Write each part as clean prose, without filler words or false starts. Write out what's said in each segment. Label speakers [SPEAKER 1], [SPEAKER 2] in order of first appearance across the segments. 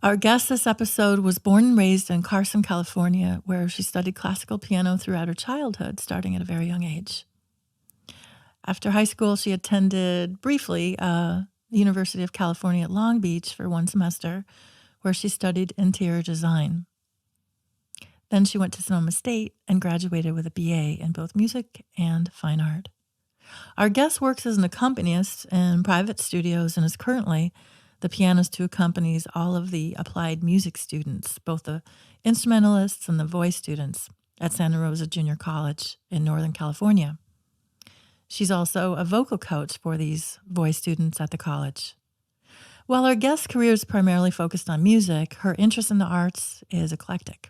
[SPEAKER 1] Our guest this episode was born and raised in Carson, California, where she studied classical piano throughout her childhood, starting at a very young age. After high school, she attended briefly the University of California at Long Beach for one semester, where she studied interior design. Then she went to Sonoma State and graduated with a BA in both music and fine art. Our guest works as an accompanist in private studios and is currently the pianist who accompanies all of the applied music students, both the instrumentalists and the voice students at Santa Rosa Junior College in Northern California. She's also a vocal coach for these voice students at the college. While our guest's career is primarily focused on music, her interest in the arts is eclectic.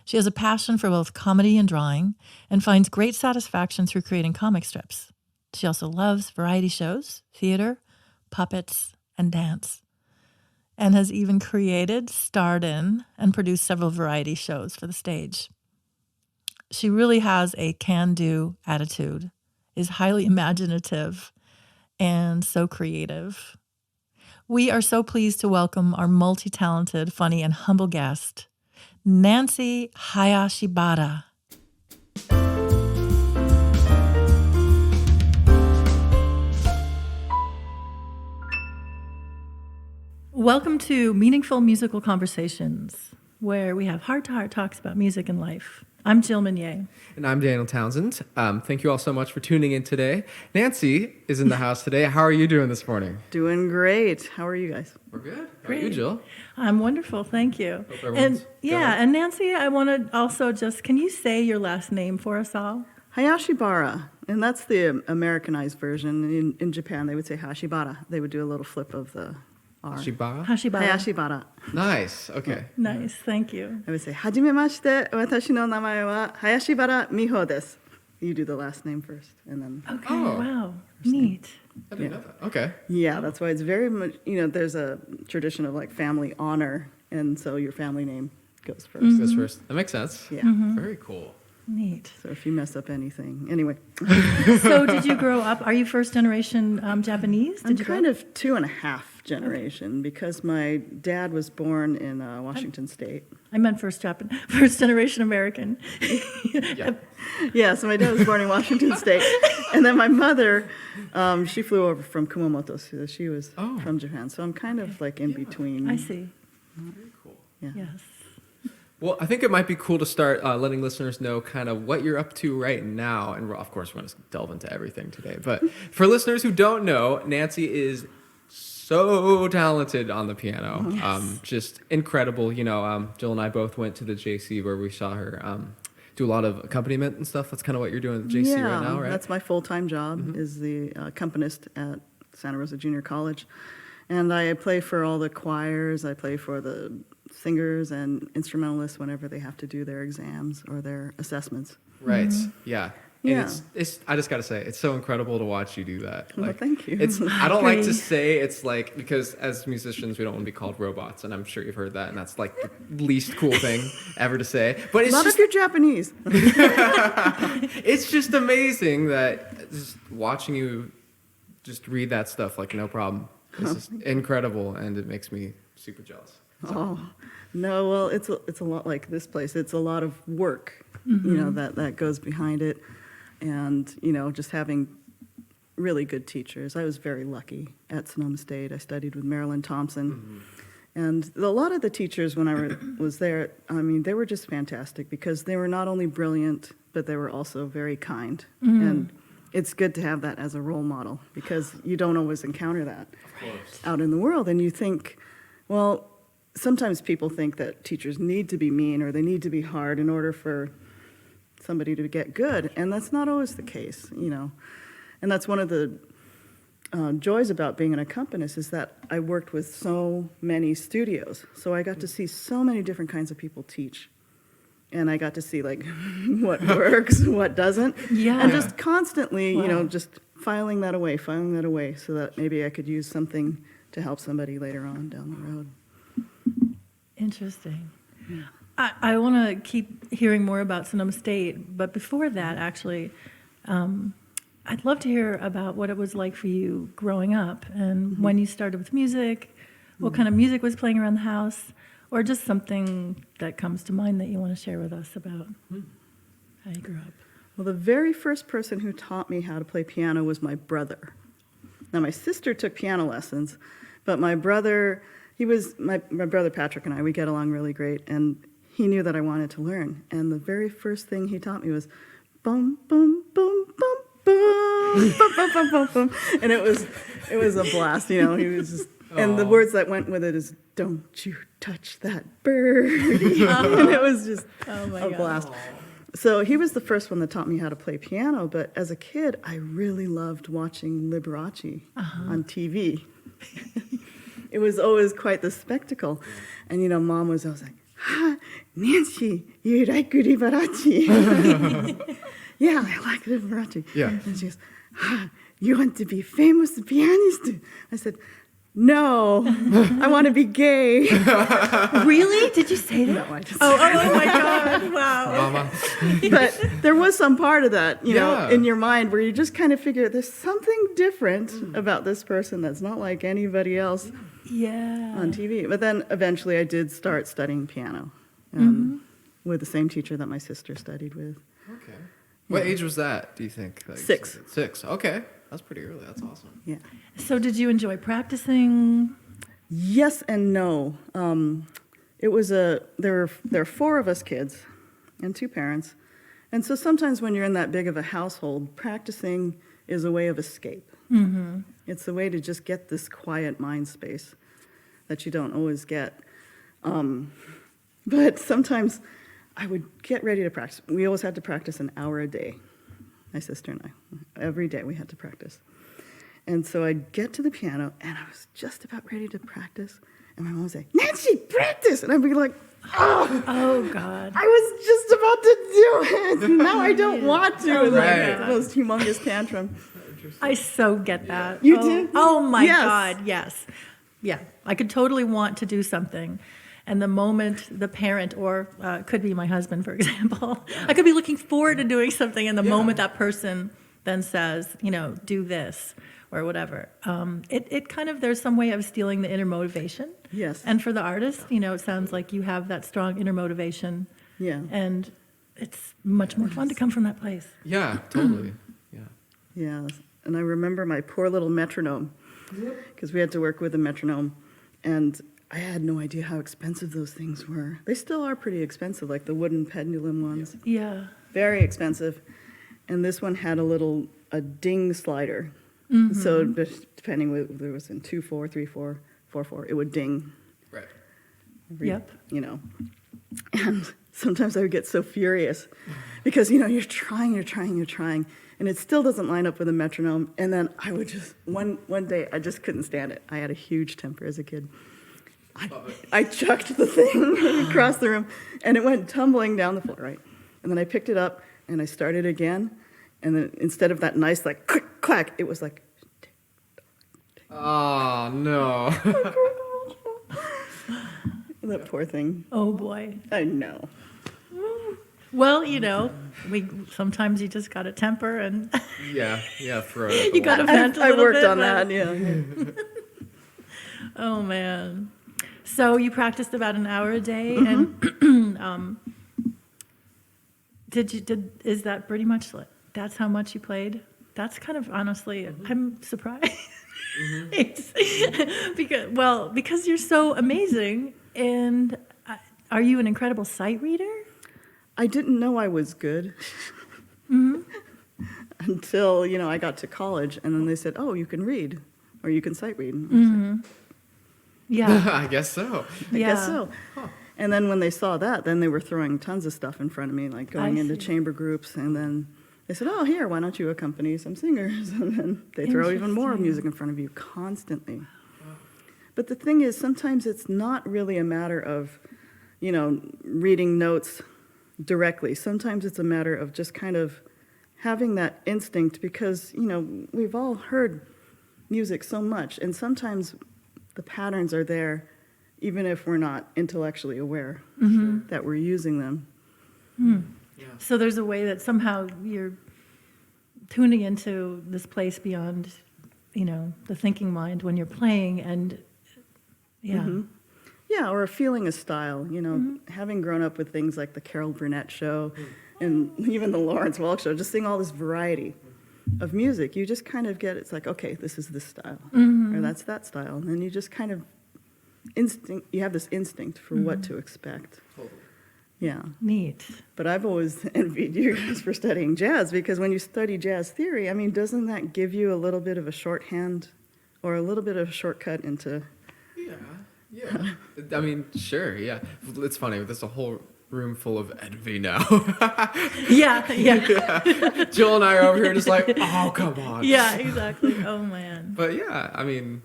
[SPEAKER 1] She has a passion for both comedy and drawing and finds great satisfaction through creating comic strips. She also loves variety shows, theater, puppets, and dance, and has even created, starred in, and produced several variety shows for the stage. She really has a can-do attitude, is highly imaginative, and so creative. We are so pleased to welcome our multi-talented, funny, and humble guest, Nancy Hayashibara. Welcome to Meaningful Musical Conversations, where we have heart-to-heart talks about music and life. I'm Jill Minier.
[SPEAKER 2] And I'm Daniel Townsend. Thank you all so much for tuning in today. Nancy is in the house today. How are you doing this morning?
[SPEAKER 3] Doing great. How are you guys?
[SPEAKER 2] We're good. How
[SPEAKER 1] Great.
[SPEAKER 2] are you, Jill?
[SPEAKER 1] I'm wonderful, thank you.
[SPEAKER 2] Hope everyone's good.
[SPEAKER 1] And Nancy, I want to also can you say your last name for us all?
[SPEAKER 3] Hayashibara, and that's the Americanized version. In Japan, they would say Hashibara. They would do a little flip of the R.
[SPEAKER 2] Shibara?
[SPEAKER 1] Hashibara.
[SPEAKER 3] Hayashibara.
[SPEAKER 2] Nice. Okay.
[SPEAKER 1] Nice, thank you.
[SPEAKER 3] I would say, Hajimemashite, watashi no namae wa Hayashibara Miho desu. You do the last name first, and then...
[SPEAKER 1] Okay,
[SPEAKER 2] Oh.
[SPEAKER 1] wow, neat.
[SPEAKER 2] I didn't know that. Okay.
[SPEAKER 3] Yeah, that's why it's very much, there's a tradition of like family honor, and so your family name goes first.
[SPEAKER 2] Goes first. That makes sense.
[SPEAKER 3] Yeah.
[SPEAKER 2] Very cool.
[SPEAKER 1] Neat.
[SPEAKER 3] So if you mess up anything, anyway.
[SPEAKER 1] So did you grow up, are you first generation Japanese?
[SPEAKER 3] I'm kind of 2.5 generation because my dad was born in Washington State.
[SPEAKER 1] I meant first generation American.
[SPEAKER 2] Yeah.
[SPEAKER 3] Yeah, so my dad was born in Washington State. And then my mother, she flew over from Kumamoto, so she was from Japan. So I'm kind of like in between.
[SPEAKER 1] I see.
[SPEAKER 2] Very cool.
[SPEAKER 3] Yeah.
[SPEAKER 1] Yes.
[SPEAKER 2] Well, I think it might be cool to start letting listeners know kind of what you're up to right now. And of course, we're going to delve into everything today. But for listeners who don't know, Nancy is so talented on the piano.
[SPEAKER 1] Yes.
[SPEAKER 2] Just incredible. Jill and I both went to the JC where we saw her do a lot of accompaniment and stuff. That's kind of what you're doing at the JC right now, right?
[SPEAKER 3] That's my full-time job, is the accompanist at Santa Rosa Junior College. And I play for all the choirs. I play for the singers and instrumentalists whenever they have to do their exams or their assessments.
[SPEAKER 2] Right. Yeah. And
[SPEAKER 3] Yeah.
[SPEAKER 2] it's I just got to say, it's so incredible to watch you do that.
[SPEAKER 3] Well, thank you.
[SPEAKER 2] I don't like to
[SPEAKER 1] Great.
[SPEAKER 2] say it's like, because as musicians, we don't want to be called robots. And I'm sure you've heard that. And that's like the least cool thing ever to say. But it's
[SPEAKER 3] Not
[SPEAKER 2] just,
[SPEAKER 3] if you're Japanese.
[SPEAKER 2] it's just amazing that just watching you just read that stuff, like no problem. It's just incredible. And it makes me super jealous.
[SPEAKER 3] Oh, no, well, it's a lot like this place. It's a lot of work, that goes behind it. And, just having really good teachers. I was very lucky at Sonoma State. I studied with Marilyn Thompson. And a lot of the teachers when I was there, they were just fantastic because they were not only brilliant, but they were also very kind. And it's good to have that as a role model because you don't always encounter that out in the world. And you think, well, sometimes people think that teachers need to be mean or they need to be hard in order for somebody to get good, and that's not always the case, And that's one of the joys about being an accompanist is that I worked with so many studios, so I got to see so many different kinds of people teach, and I got to see like what works, what doesn't,
[SPEAKER 1] Yeah.
[SPEAKER 3] and just constantly,
[SPEAKER 1] Wow.
[SPEAKER 3] just filing that away, so that maybe I could use something to help somebody later on down the road.
[SPEAKER 1] Interesting. I want to keep hearing more about Sonoma State, but before that, actually, I'd love to hear about what it was like for you growing up and when you started with music, what kind of music was playing around the house, or just something that comes to mind that you want to share with us about how you grew up.
[SPEAKER 3] Well, the very first person who taught me how to play piano was my brother. Now, my sister took piano lessons, but my brother, my brother Patrick and I, we get along really great, and he knew that I wanted to learn. And the very first thing he taught me was boom, boom, boom, boom, boom, boom, boom, boom, boom, boom. And it was a blast, you know. He was just, and the words that went with it is, "Don't you touch that birdie." And it was just a blast. So he was the first one that taught me how to play piano, but as a kid, I really loved watching Liberace on TV. It was always quite the spectacle. And, you know, Mom was always like, Nancy, you like Liberace? Yeah, I like Liberace.
[SPEAKER 2] Yeah.
[SPEAKER 3] And she goes, you want to be famous pianist? I said, no, I want to be gay.
[SPEAKER 1] Really? Did you say that?
[SPEAKER 3] No, I just
[SPEAKER 1] Oh my God! Wow.
[SPEAKER 2] Mama.
[SPEAKER 3] But there was some part of that, you know,
[SPEAKER 2] Yeah.
[SPEAKER 3] in your mind where you just kind of figure there's something different about this person that's not like anybody else
[SPEAKER 1] Yeah.
[SPEAKER 3] on TV. But then eventually I did start studying piano with the same teacher that my sister studied with.
[SPEAKER 2] Okay. What age was that, do you think? Like,
[SPEAKER 3] 6.
[SPEAKER 2] 6. Okay. That's pretty early. That's awesome.
[SPEAKER 3] Yeah.
[SPEAKER 1] So, did you enjoy practicing?
[SPEAKER 3] Yes and no. It was there are 4 of us kids and 2 parents. And so sometimes when you're in that big of a household, practicing is a way of escape.
[SPEAKER 1] Mm-hmm.
[SPEAKER 3] It's a way to just get this quiet mind space that you don't always get. But sometimes I would get ready to practice. We always had to practice an hour a day, my sister and I. Every day we had to practice. And so I'd get to the piano, and I was just about ready to practice. And my mom would say, Nancy, practice! And I'd be like,
[SPEAKER 1] Oh God.
[SPEAKER 3] I was just about to do it. Now I don't want to.
[SPEAKER 1] Oh,
[SPEAKER 3] And then I
[SPEAKER 2] my
[SPEAKER 3] get the
[SPEAKER 1] God.
[SPEAKER 3] most humongous tantrum.
[SPEAKER 1] I so get that.
[SPEAKER 3] You
[SPEAKER 1] oh,
[SPEAKER 3] do?
[SPEAKER 1] Oh my
[SPEAKER 3] Yes.
[SPEAKER 1] God, yes. Yeah, I could totally want to do something. And the moment the parent, or could be my husband, for example, I could be looking forward to doing something, and the moment that person then says, you know, do this or whatever, it kind of, there's some way of stealing the inner motivation.
[SPEAKER 3] Yes.
[SPEAKER 1] And for the artist, you know, it sounds like you have that strong inner motivation.
[SPEAKER 3] Yeah.
[SPEAKER 1] And it's much more fun to come from that place.
[SPEAKER 2] Yeah, totally. Yeah.
[SPEAKER 3] Yeah. And I remember my poor little metronome, because we had to work with a metronome. And I had no idea how expensive those things were. They still are pretty expensive, like the wooden pendulum ones.
[SPEAKER 1] Yeah.
[SPEAKER 3] Very expensive. And this one had a ding slider.
[SPEAKER 1] Mm-hmm.
[SPEAKER 3] So depending whether it was in 2/4, 3/4, 4/4, it would ding.
[SPEAKER 2] Right.
[SPEAKER 1] Yep.
[SPEAKER 3] You know. And sometimes I would get so furious because, you know, you're trying, and it still doesn't line up with a metronome. And then I would just, one day, I just couldn't stand it. I had a huge temper as a kid. I chucked the thing across the room, and it went tumbling down the floor, right? And then I picked it up, and I started again, and then instead of that nice, like, click, clack, it was like,
[SPEAKER 2] Oh, no.
[SPEAKER 3] that poor thing.
[SPEAKER 1] Oh boy.
[SPEAKER 3] I know.
[SPEAKER 1] Well, you know, sometimes you just got to temper and
[SPEAKER 2] Yeah, throw it.
[SPEAKER 1] you got to vent a
[SPEAKER 3] I
[SPEAKER 1] little
[SPEAKER 3] worked
[SPEAKER 1] bit.
[SPEAKER 3] on
[SPEAKER 1] but-
[SPEAKER 3] that, yeah.
[SPEAKER 1] Oh man. So you practiced about an hour a day,
[SPEAKER 3] Mm-hmm.
[SPEAKER 1] and is that pretty much that's how much you played? That's kind of honestly, I'm surprised. because you're so amazing, and are you an incredible sight reader?
[SPEAKER 3] I didn't know I was good until, you know, I got to college, and then they said, oh, you can read, or you can sight read. And I said,
[SPEAKER 1] Yeah.
[SPEAKER 2] I guess so.
[SPEAKER 3] I
[SPEAKER 1] Yeah.
[SPEAKER 3] guess so. And then when they saw that, then they were throwing tons of stuff in front of me, like going
[SPEAKER 1] I
[SPEAKER 3] into
[SPEAKER 1] see.
[SPEAKER 3] chamber groups, and then they said, oh, here, why don't you accompany some singers? And then they throw even more
[SPEAKER 1] Interesting.
[SPEAKER 3] music in front of you constantly. But the thing is, sometimes it's not really a matter of, you know, reading notes directly. Sometimes it's a matter of just kind of having that instinct, because, you know, we've all heard music so much, and sometimes the patterns are there even if we're not intellectually aware that we're using them.
[SPEAKER 2] Yeah.
[SPEAKER 1] So there's a way that somehow you're tuning into this place beyond, you know, the thinking mind when you're playing, and Yeah.
[SPEAKER 3] Yeah, or feeling a style. You know, having grown up with things like the Carol Burnett Show and even the Lawrence Welk Show, just seeing all this variety of music, you just kind of get, it's like, okay, this is this style, or that's that style. And then you just kind of you have this instinct for what to expect.
[SPEAKER 2] Totally.
[SPEAKER 3] Yeah.
[SPEAKER 1] Neat.
[SPEAKER 3] But I've always envied you guys for studying jazz, because when you study jazz theory, I mean, doesn't that give you a little bit of a shorthand or a little bit of a shortcut into...
[SPEAKER 2] Yeah. I mean, sure, yeah. It's funny, there's a whole room full of envy now.
[SPEAKER 1] Yeah.
[SPEAKER 2] Jill and I are over here just like, oh, come on.
[SPEAKER 1] Yeah, exactly. Oh, man.
[SPEAKER 2] But yeah, I mean,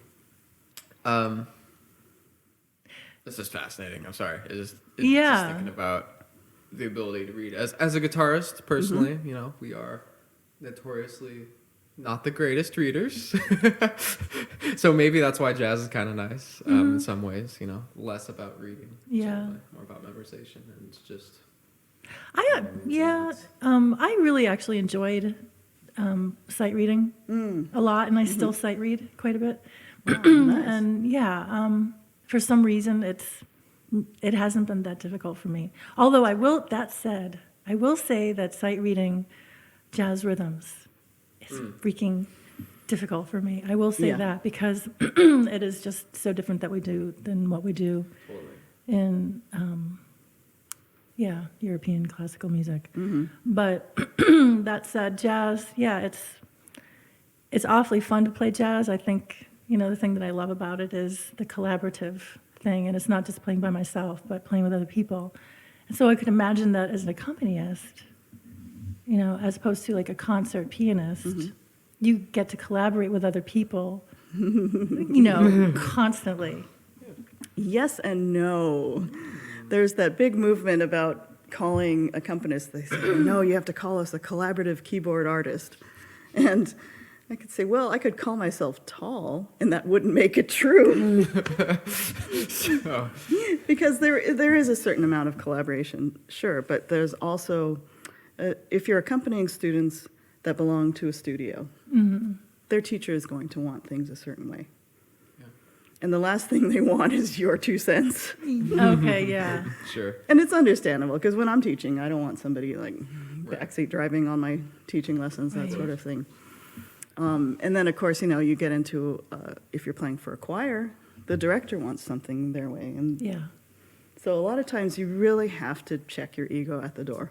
[SPEAKER 2] this is fascinating. I'm sorry. It's just thinking about the ability to read. As a guitarist, personally, you know, we are notoriously not the greatest readers. So maybe that's why jazz is kind of nice in some ways, you know, less about reading.
[SPEAKER 1] Yeah.
[SPEAKER 2] More about memorization. And it's just...
[SPEAKER 1] I really actually enjoyed sight reading a lot, and I still sight read quite a bit.
[SPEAKER 3] Nice.
[SPEAKER 1] And for some reason it hasn't been that difficult for me. Although I will say that sight reading jazz rhythms is freaking difficult for me. I will say that, because it is just so different than what we do in European classical music. But that said, jazz, it's awfully fun to play jazz. I think, you know, the thing that I love about it is the collaborative thing, and it's not just playing by myself, but playing with other people. And so I could imagine that as an accompanist, you know, as opposed to like a concert pianist, you get to collaborate with other people, you know, constantly.
[SPEAKER 3] Yes and no. There's that big movement about calling accompanists. They say, no, you have to call us a collaborative keyboard artist. And I could say, well, I could call myself tall, and that wouldn't make it true. Because there is a certain amount of collaboration, sure, but there's also, if you're accompanying students that belong to a studio, their teacher is going to want things a certain way. And the last thing they want is your 2 cents.
[SPEAKER 1] Okay, yeah.
[SPEAKER 2] Sure.
[SPEAKER 3] And it's understandable, because when I'm teaching, I don't want somebody like backseat driving on my teaching lessons, that sort of thing. And then, of course, you know, you get into, if you're playing for a choir, the director wants something their way. And so a lot of times you really have to check your ego at the door.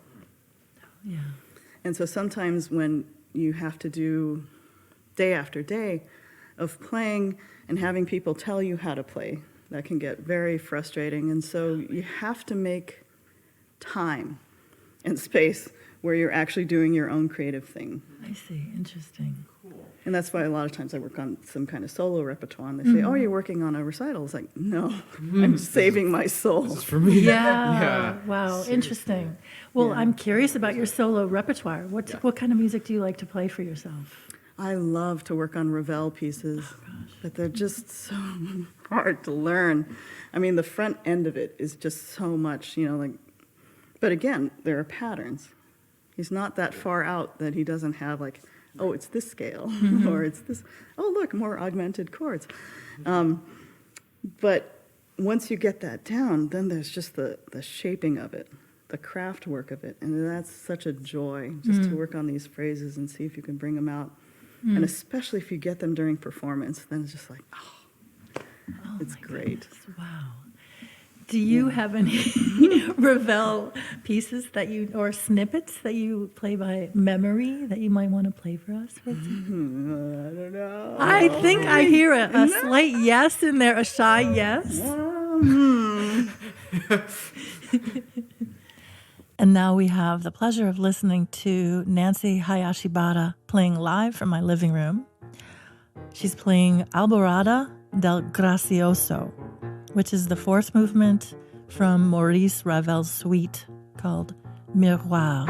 [SPEAKER 1] Yeah.
[SPEAKER 3] And so sometimes when you have to do day after day of playing and having people tell you how to play, that can get very frustrating. And so you have to make time and space where you're actually doing your own creative thing.
[SPEAKER 1] I see. Interesting.
[SPEAKER 3] And that's why a lot of times I work on some kind of solo repertoire, and they say, oh, you're working on a recital. It's like, no, I'm saving my soul.
[SPEAKER 2] This is for me.
[SPEAKER 1] Yeah. Wow.
[SPEAKER 2] Seriously.
[SPEAKER 1] Interesting. Well,
[SPEAKER 3] Yeah.
[SPEAKER 1] I'm curious about your solo repertoire. What kind of music do you like to play for yourself?
[SPEAKER 3] I love to work on Ravel pieces, but they're just so hard to learn. I mean, the front end of it is just so much, you know, like, but again, there are patterns. He's not that far out that he doesn't have like, oh, it's this scale, or it's this, oh, look, more augmented chords. But once you get that down, then there's just the shaping of it, the craft work of it, and that's such a joy, just to work on these phrases and see if you can bring them out. And especially if you get them during performance, then it's just like, oh it's great.
[SPEAKER 1] Goodness. Wow. Do you have any Ravel pieces or snippets that you play by memory that you might want to play for us?
[SPEAKER 3] I don't know.
[SPEAKER 1] I think I hear a slight yes in there, a shy yes. And now we have the pleasure of listening to Nancy Hayashibara playing live from my living room. She's playing Alborada del Gracioso, which is the fourth movement from Maurice Ravel's suite called Miroir.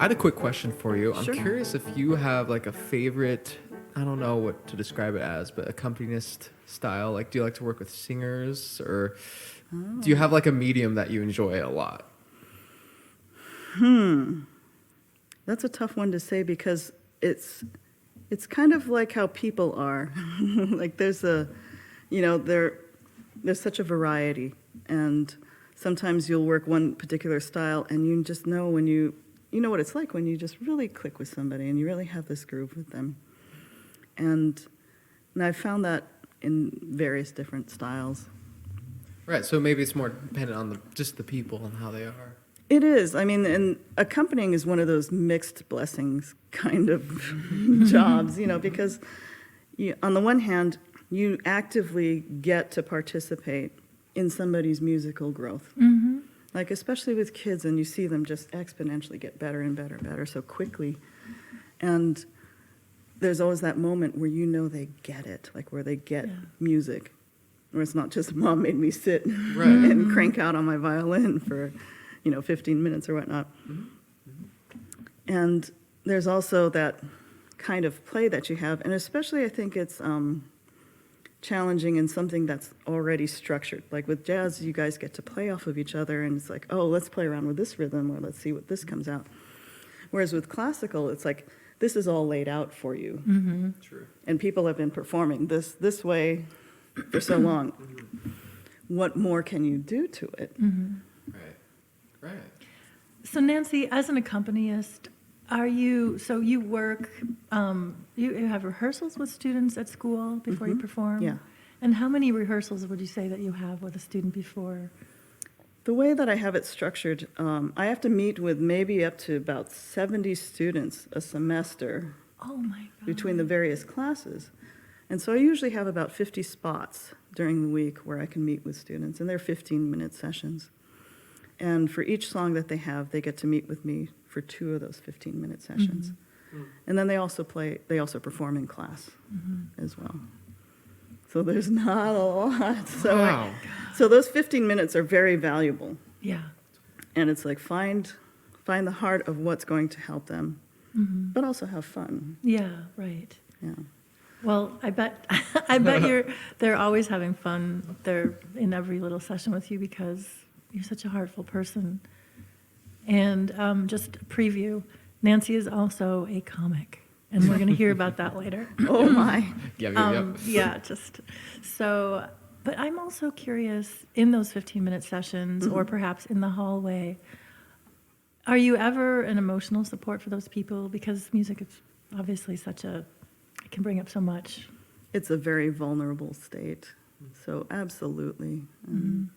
[SPEAKER 2] I had a quick question for you. I'm
[SPEAKER 3] Sure.
[SPEAKER 2] curious if you have like a favorite, I don't know what to describe it as, but accompanist style. Like, do you like to work with singers, or do you have like a medium that you enjoy a lot?
[SPEAKER 3] That's a tough one to say because it's kind of like how people are. Like there's there's such a variety, and sometimes you'll work one particular style and you just know when you know what it's like when you just really click with somebody and you really have this groove with them. And I've found that in various different styles.
[SPEAKER 2] Right. So maybe it's more dependent on just the people and how they are.
[SPEAKER 3] It is. I mean, and accompanying is one of those mixed blessings kind of jobs, because on the one hand, you actively get to participate in somebody's musical growth.
[SPEAKER 1] Mm-hmm.
[SPEAKER 3] Like, especially with kids, and you see them just exponentially get better and better and better so quickly. And there's always that moment where they get it, like where they get music, where it's not just Mom made me sit
[SPEAKER 2] Right.
[SPEAKER 3] and crank out on my violin for 15 minutes or whatnot. And there's also that kind of play that you have, and especially I think it's challenging in something that's already structured. Like with jazz, you guys get to play off of each other, and it's like, oh, let's play around with this rhythm, or let's see what this comes out. Whereas with classical, it's like, this is all laid out for you.
[SPEAKER 1] Mm-hmm.
[SPEAKER 2] True.
[SPEAKER 3] And people have been performing this way for so long. What more can you do to it?
[SPEAKER 1] Mm-hmm.
[SPEAKER 2] Right.
[SPEAKER 1] So Nancy, as an accompanist, you work, you have rehearsals with students at school before you perform?
[SPEAKER 3] Yeah.
[SPEAKER 1] And how many rehearsals would you say that you have with a student before?
[SPEAKER 3] The way that I have it structured, I have to meet with maybe up to about 70 students a semester
[SPEAKER 1] Oh my God.
[SPEAKER 3] between the various classes. And so I usually have about 50 spots during the week where I can meet with students, and they're 15-minute sessions. And for each song that they have, they get to meet with me for 2 of those 15-minute sessions. And then they also perform in class as well. So there's not a lot. So
[SPEAKER 2] Wow.
[SPEAKER 3] so those 15 minutes are very valuable.
[SPEAKER 1] Yeah.
[SPEAKER 3] And it's like find the heart of what's going to help them, but also have fun.
[SPEAKER 1] Yeah, right.
[SPEAKER 3] Yeah.
[SPEAKER 1] Well, I bet they're always having fun. They're in every little session with you because you're such a heartful person. And just a preview, Nancy is also a comic, and we're going to hear about that later.
[SPEAKER 3] Oh my.
[SPEAKER 2] Yep.
[SPEAKER 1] Yeah, but I'm also curious, in those 15-minute sessions, or perhaps in the hallway, are you ever an emotional support for those people? Because music is obviously it can bring up so much.
[SPEAKER 3] It's a very vulnerable state. So absolutely. And,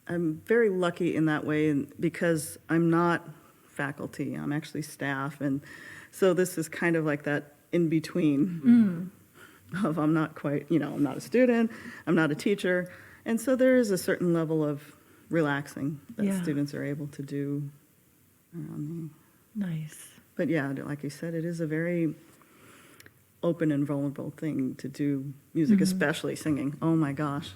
[SPEAKER 3] I'm very lucky in that way because I'm not faculty, I'm actually staff. And so this is kind of like that in between of I'm not quite, I'm not a student, I'm not a teacher. And so there is a certain level of relaxing that students are able to do around me.
[SPEAKER 1] Nice.
[SPEAKER 3] But yeah, like you said, it is a very open and vulnerable thing to do music, especially singing. Oh my gosh.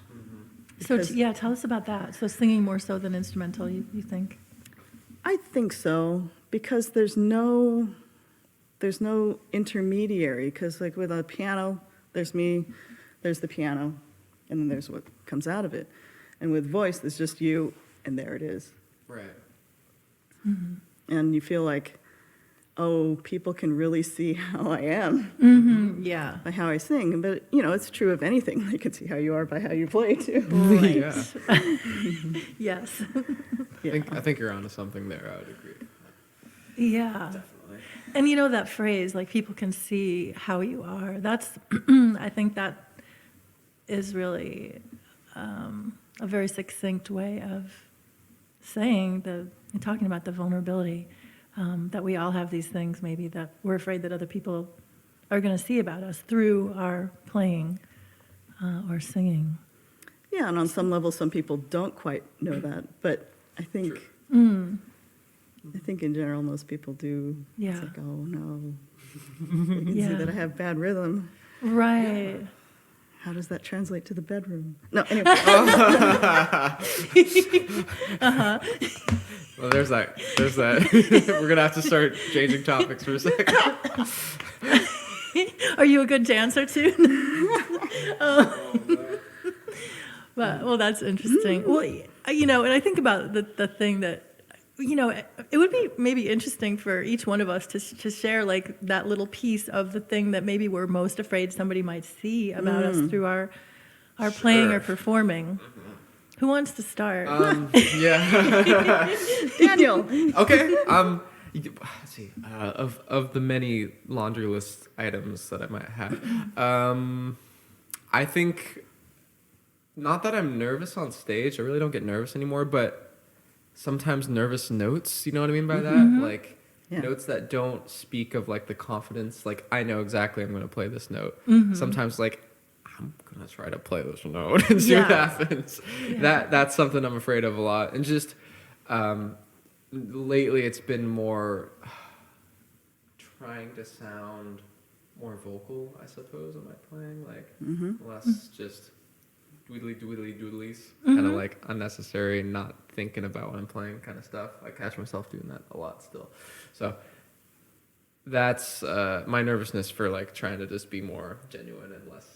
[SPEAKER 1] So
[SPEAKER 3] Because-
[SPEAKER 1] tell us about that. So singing more so than instrumental, you think?
[SPEAKER 3] I think so, because there's no intermediary, because like with a piano, there's me, there's the piano, and then there's what comes out of it. And with voice, there's just you, and there it is.
[SPEAKER 2] Right.
[SPEAKER 3] And you feel like, oh, people can really see how I am
[SPEAKER 1] Mm-hmm. Yeah.
[SPEAKER 3] by how I sing. But, it's true of anything. They can see how you are by how you play, too.
[SPEAKER 1] Right.
[SPEAKER 2] Yeah.
[SPEAKER 1] Yes.
[SPEAKER 2] I think you're onto something there. I would agree.
[SPEAKER 1] Yeah.
[SPEAKER 2] Definitely.
[SPEAKER 1] And that phrase, like, people can see how you are. That's, I think that is really a very succinct way of saying talking about the vulnerability, that we all have these things maybe that we're afraid that other people are going to see about us through our playing or singing.
[SPEAKER 3] Yeah, and on some level, some people don't quite know that. But I think... I think in general, most people do.
[SPEAKER 1] Yeah.
[SPEAKER 3] It's like, oh, no. They can see that I have bad rhythm.
[SPEAKER 1] Right.
[SPEAKER 3] How does that translate to the bedroom? No, anyway.
[SPEAKER 2] Well, there's that. There's that. We're gonna have to start changing topics for a second.
[SPEAKER 1] Are you a good dancer too? But well, that's interesting. Well, and I think about the thing that, it would be maybe interesting for each one of us to share like that little piece of the thing that maybe we're most afraid somebody might see about us through our playing or performing. Who wants to start?
[SPEAKER 2] Yeah.
[SPEAKER 3] Daniel.
[SPEAKER 2] Okay. Let's see. Of the many laundry list items that I might have, I think not that I'm nervous on stage. I really don't get nervous anymore, but sometimes nervous notes. You know what I mean by that? Like notes that don't speak of like the confidence. Like I know exactly I'm going to play this note. Sometimes like I'm going to try to play this note and see what happens. Yeah. That's something I'm afraid of a lot. And just lately it's been more trying to sound more vocal, I suppose, am I playing? Like less just doodlies, kind of like unnecessary, not thinking about what I'm playing kind of stuff. I catch myself doing that a lot still. So that's my nervousness for like trying to just be more genuine and less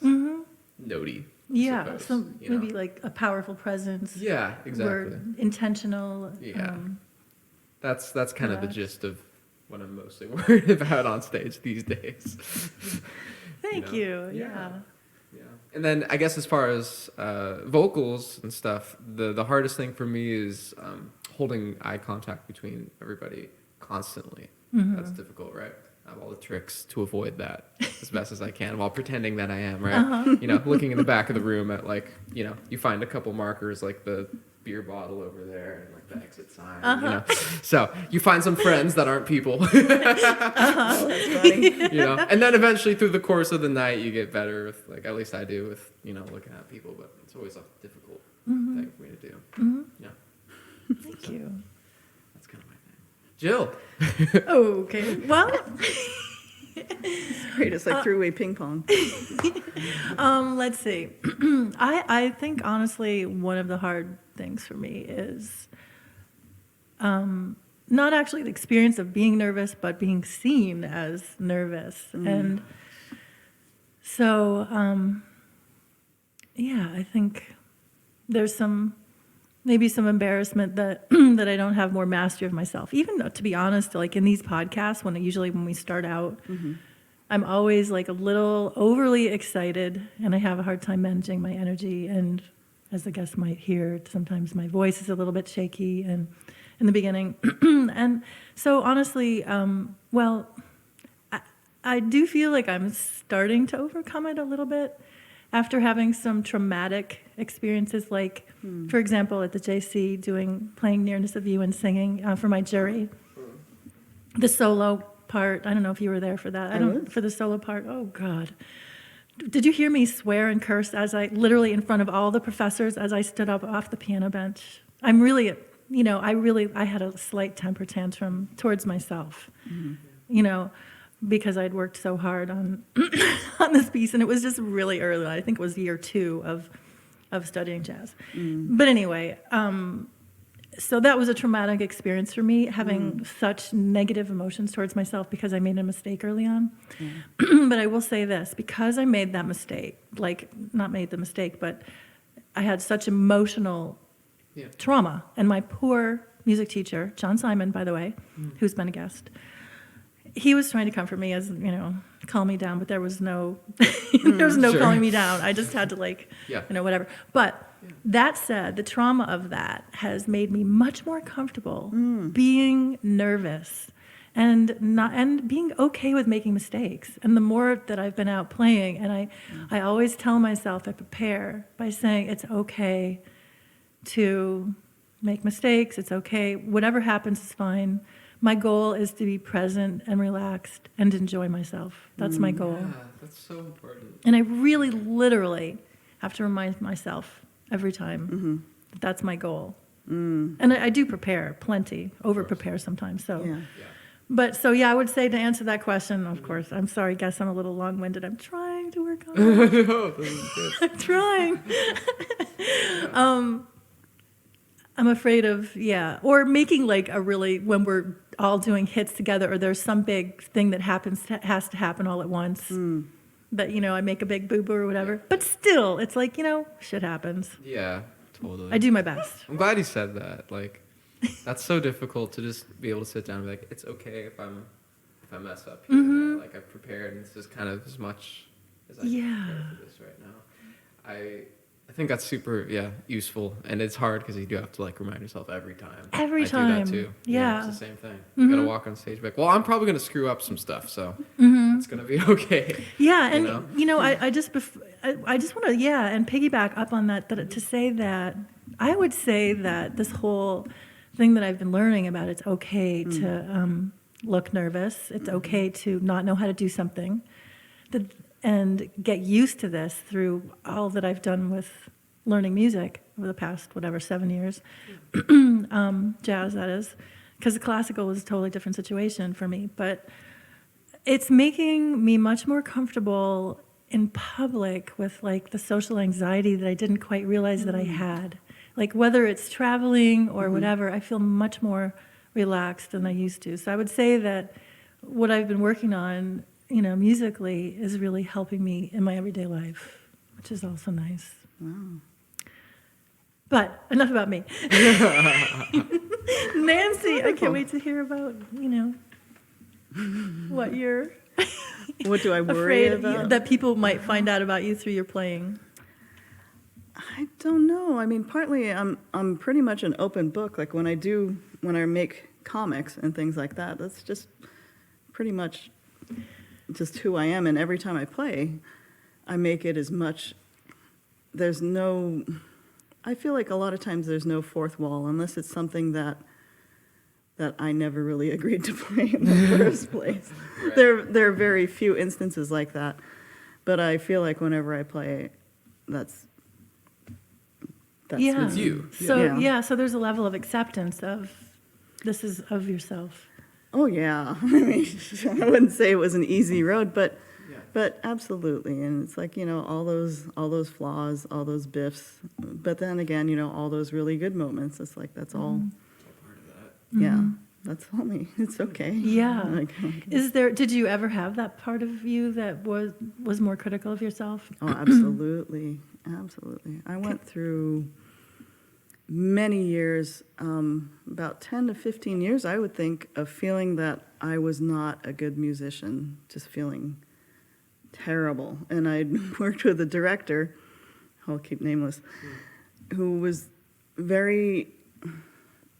[SPEAKER 2] notey.
[SPEAKER 1] Yeah,
[SPEAKER 2] suppose,
[SPEAKER 1] so maybe like a powerful presence.
[SPEAKER 2] Yeah, exactly.
[SPEAKER 1] We're intentional.
[SPEAKER 2] Yeah. That's kind of the gist of what I'm mostly worried about on stage these days.
[SPEAKER 1] Thank you. Yeah.
[SPEAKER 2] And then I guess as far as vocals and stuff, the hardest thing for me is holding eye contact between everybody constantly. That's difficult, right? I have all the tricks to avoid that as best as I can while pretending that I am, right? Looking in the back of the room at like, you find a couple markers like the beer bottle over there and like the exit sign, So you find some friends that aren't people.
[SPEAKER 3] That's funny.
[SPEAKER 2] And then eventually through the course of the night you get better with like, at least I do with, looking at people, but it's always a difficult thing for me to do. Yeah.
[SPEAKER 1] Thank you.
[SPEAKER 2] That's kind of my thing. Jill.
[SPEAKER 1] Okay. Well,
[SPEAKER 3] Great. It's like three-way ping pong.
[SPEAKER 1] let's see. I think honestly one of the hard things for me is not actually the experience of being nervous, but being seen as nervous. And so, I think there's maybe some embarrassment that that I don't have more mastery of myself. Even though, to be honest, like in these podcasts, when we start out, I'm always like a little overly excited, and I have a hard time managing my energy. And as the guests might hear, sometimes my voice is a little bit shaky, and in the beginning, and so honestly, I do feel like I'm starting to overcome it a little bit after having some traumatic experiences, like, for example, at the JC, playing Nearness of You and singing for my jury. The solo part, I don't know if you were there for that. For the solo part, oh God. Did you hear me swear and curse literally in front of all the professors as I stood up off the piano bench? I'm really, I had a slight temper tantrum towards myself, because I'd worked so hard on on this piece, and it was just really early. I think it was year 2 of studying jazz. But anyway, so that was a traumatic experience for me, having such negative emotions towards myself because I made a mistake early on. But I will say this, because I made that mistake, not made the mistake, but I had such emotional trauma, and my poor music teacher, John Simon, by the way, who's been a guest, he was trying to comfort me, as calm me down, but there was no calming me down. I just had to whatever. But that said, the trauma of that has made me much more comfortable being nervous and being okay with making mistakes. And the more that I've been out playing, and I always tell myself, I prepare by saying it's okay to make mistakes. It's okay. Whatever happens is fine. My goal is to be present and relaxed and enjoy myself. That's my goal.
[SPEAKER 2] Yeah, that's so important.
[SPEAKER 1] And I really, literally have to remind myself every time that that's my goal. And I do prepare plenty, over-prepare sometimes. So, But I would say, to answer that question, of course, I'm sorry, guess I'm a little long-winded. I'm trying to work on it.
[SPEAKER 2] No, this is good.
[SPEAKER 1] I'm trying. I'm afraid of, yeah, or making like a really, when we're all doing hits together, or there's some big thing that has to happen all at once. That, I make a big boo-boo or whatever. But still, it's like, shit happens.
[SPEAKER 2] Yeah, totally.
[SPEAKER 1] I do my best.
[SPEAKER 2] I'm glad you said that. Like, that's so difficult to just be able to sit down and be like, it's okay if I mess up here.
[SPEAKER 1] Mm-hmm.
[SPEAKER 2] Like, I've prepared, and it's just kind of as much as I
[SPEAKER 1] Yeah.
[SPEAKER 2] can prepare for this right now. I think that's super, useful, and it's hard because you do have to like remind yourself every time.
[SPEAKER 1] Every
[SPEAKER 2] I
[SPEAKER 1] time.
[SPEAKER 2] do that too.
[SPEAKER 1] Yeah.
[SPEAKER 2] It's the same thing. You gotta walk on stage, like, well, I'm probably gonna screw up some stuff, so it's gonna be okay.
[SPEAKER 1] Yeah, and I just want to and piggyback up on that to say that I would say that this whole thing that I've been learning about, it's okay to look nervous. It's okay to not know how to do something, and get used to this through all that I've done with learning music over the past 7 years, jazz that is, because the classical was a totally different situation for me, but it's making me much more comfortable in public with like the social anxiety that I didn't quite realize that I had. Like whether it's traveling or whatever, I feel much more relaxed than I used to. So I would say that what I've been working on, musically is really helping me in my everyday life, which is also nice.
[SPEAKER 3] Wow.
[SPEAKER 1] But enough about me. Nancy, I can't wait to hear about, what you're
[SPEAKER 3] What do I worry
[SPEAKER 1] afraid
[SPEAKER 3] about?
[SPEAKER 1] that people might find out about you through your playing.
[SPEAKER 3] I don't know. I mean, partly I'm pretty much an open book. Like when I make comics and things like that, that's just pretty much just who I am. And every time I play, I make it as much. I feel like a lot of times there's no fourth wall unless it's something that I never really agreed to play in the first place.
[SPEAKER 2] Right.
[SPEAKER 3] There are very few instances like that, but I feel like whenever I play, that's
[SPEAKER 1] Yeah.
[SPEAKER 2] It's you.
[SPEAKER 1] So
[SPEAKER 3] Yeah.
[SPEAKER 1] so there's a level of acceptance of this is of yourself.
[SPEAKER 3] Oh yeah, I mean, I wouldn't say it was an easy road, but
[SPEAKER 2] Yeah.
[SPEAKER 3] absolutely. And it's like all those flaws, all those biffs, but then again, all those really good moments. It's like that's all.
[SPEAKER 2] It's all part of that.
[SPEAKER 3] Yeah, that's all me. It's okay.
[SPEAKER 1] Yeah.
[SPEAKER 3] Like,
[SPEAKER 1] Did you ever have that part of you that was more critical of yourself?
[SPEAKER 3] oh, absolutely, absolutely. I went through many years, about 10 to 15 years, I would think, of feeling that I was not a good musician, just feeling terrible. And I'd worked with a director, I'll keep nameless, who was very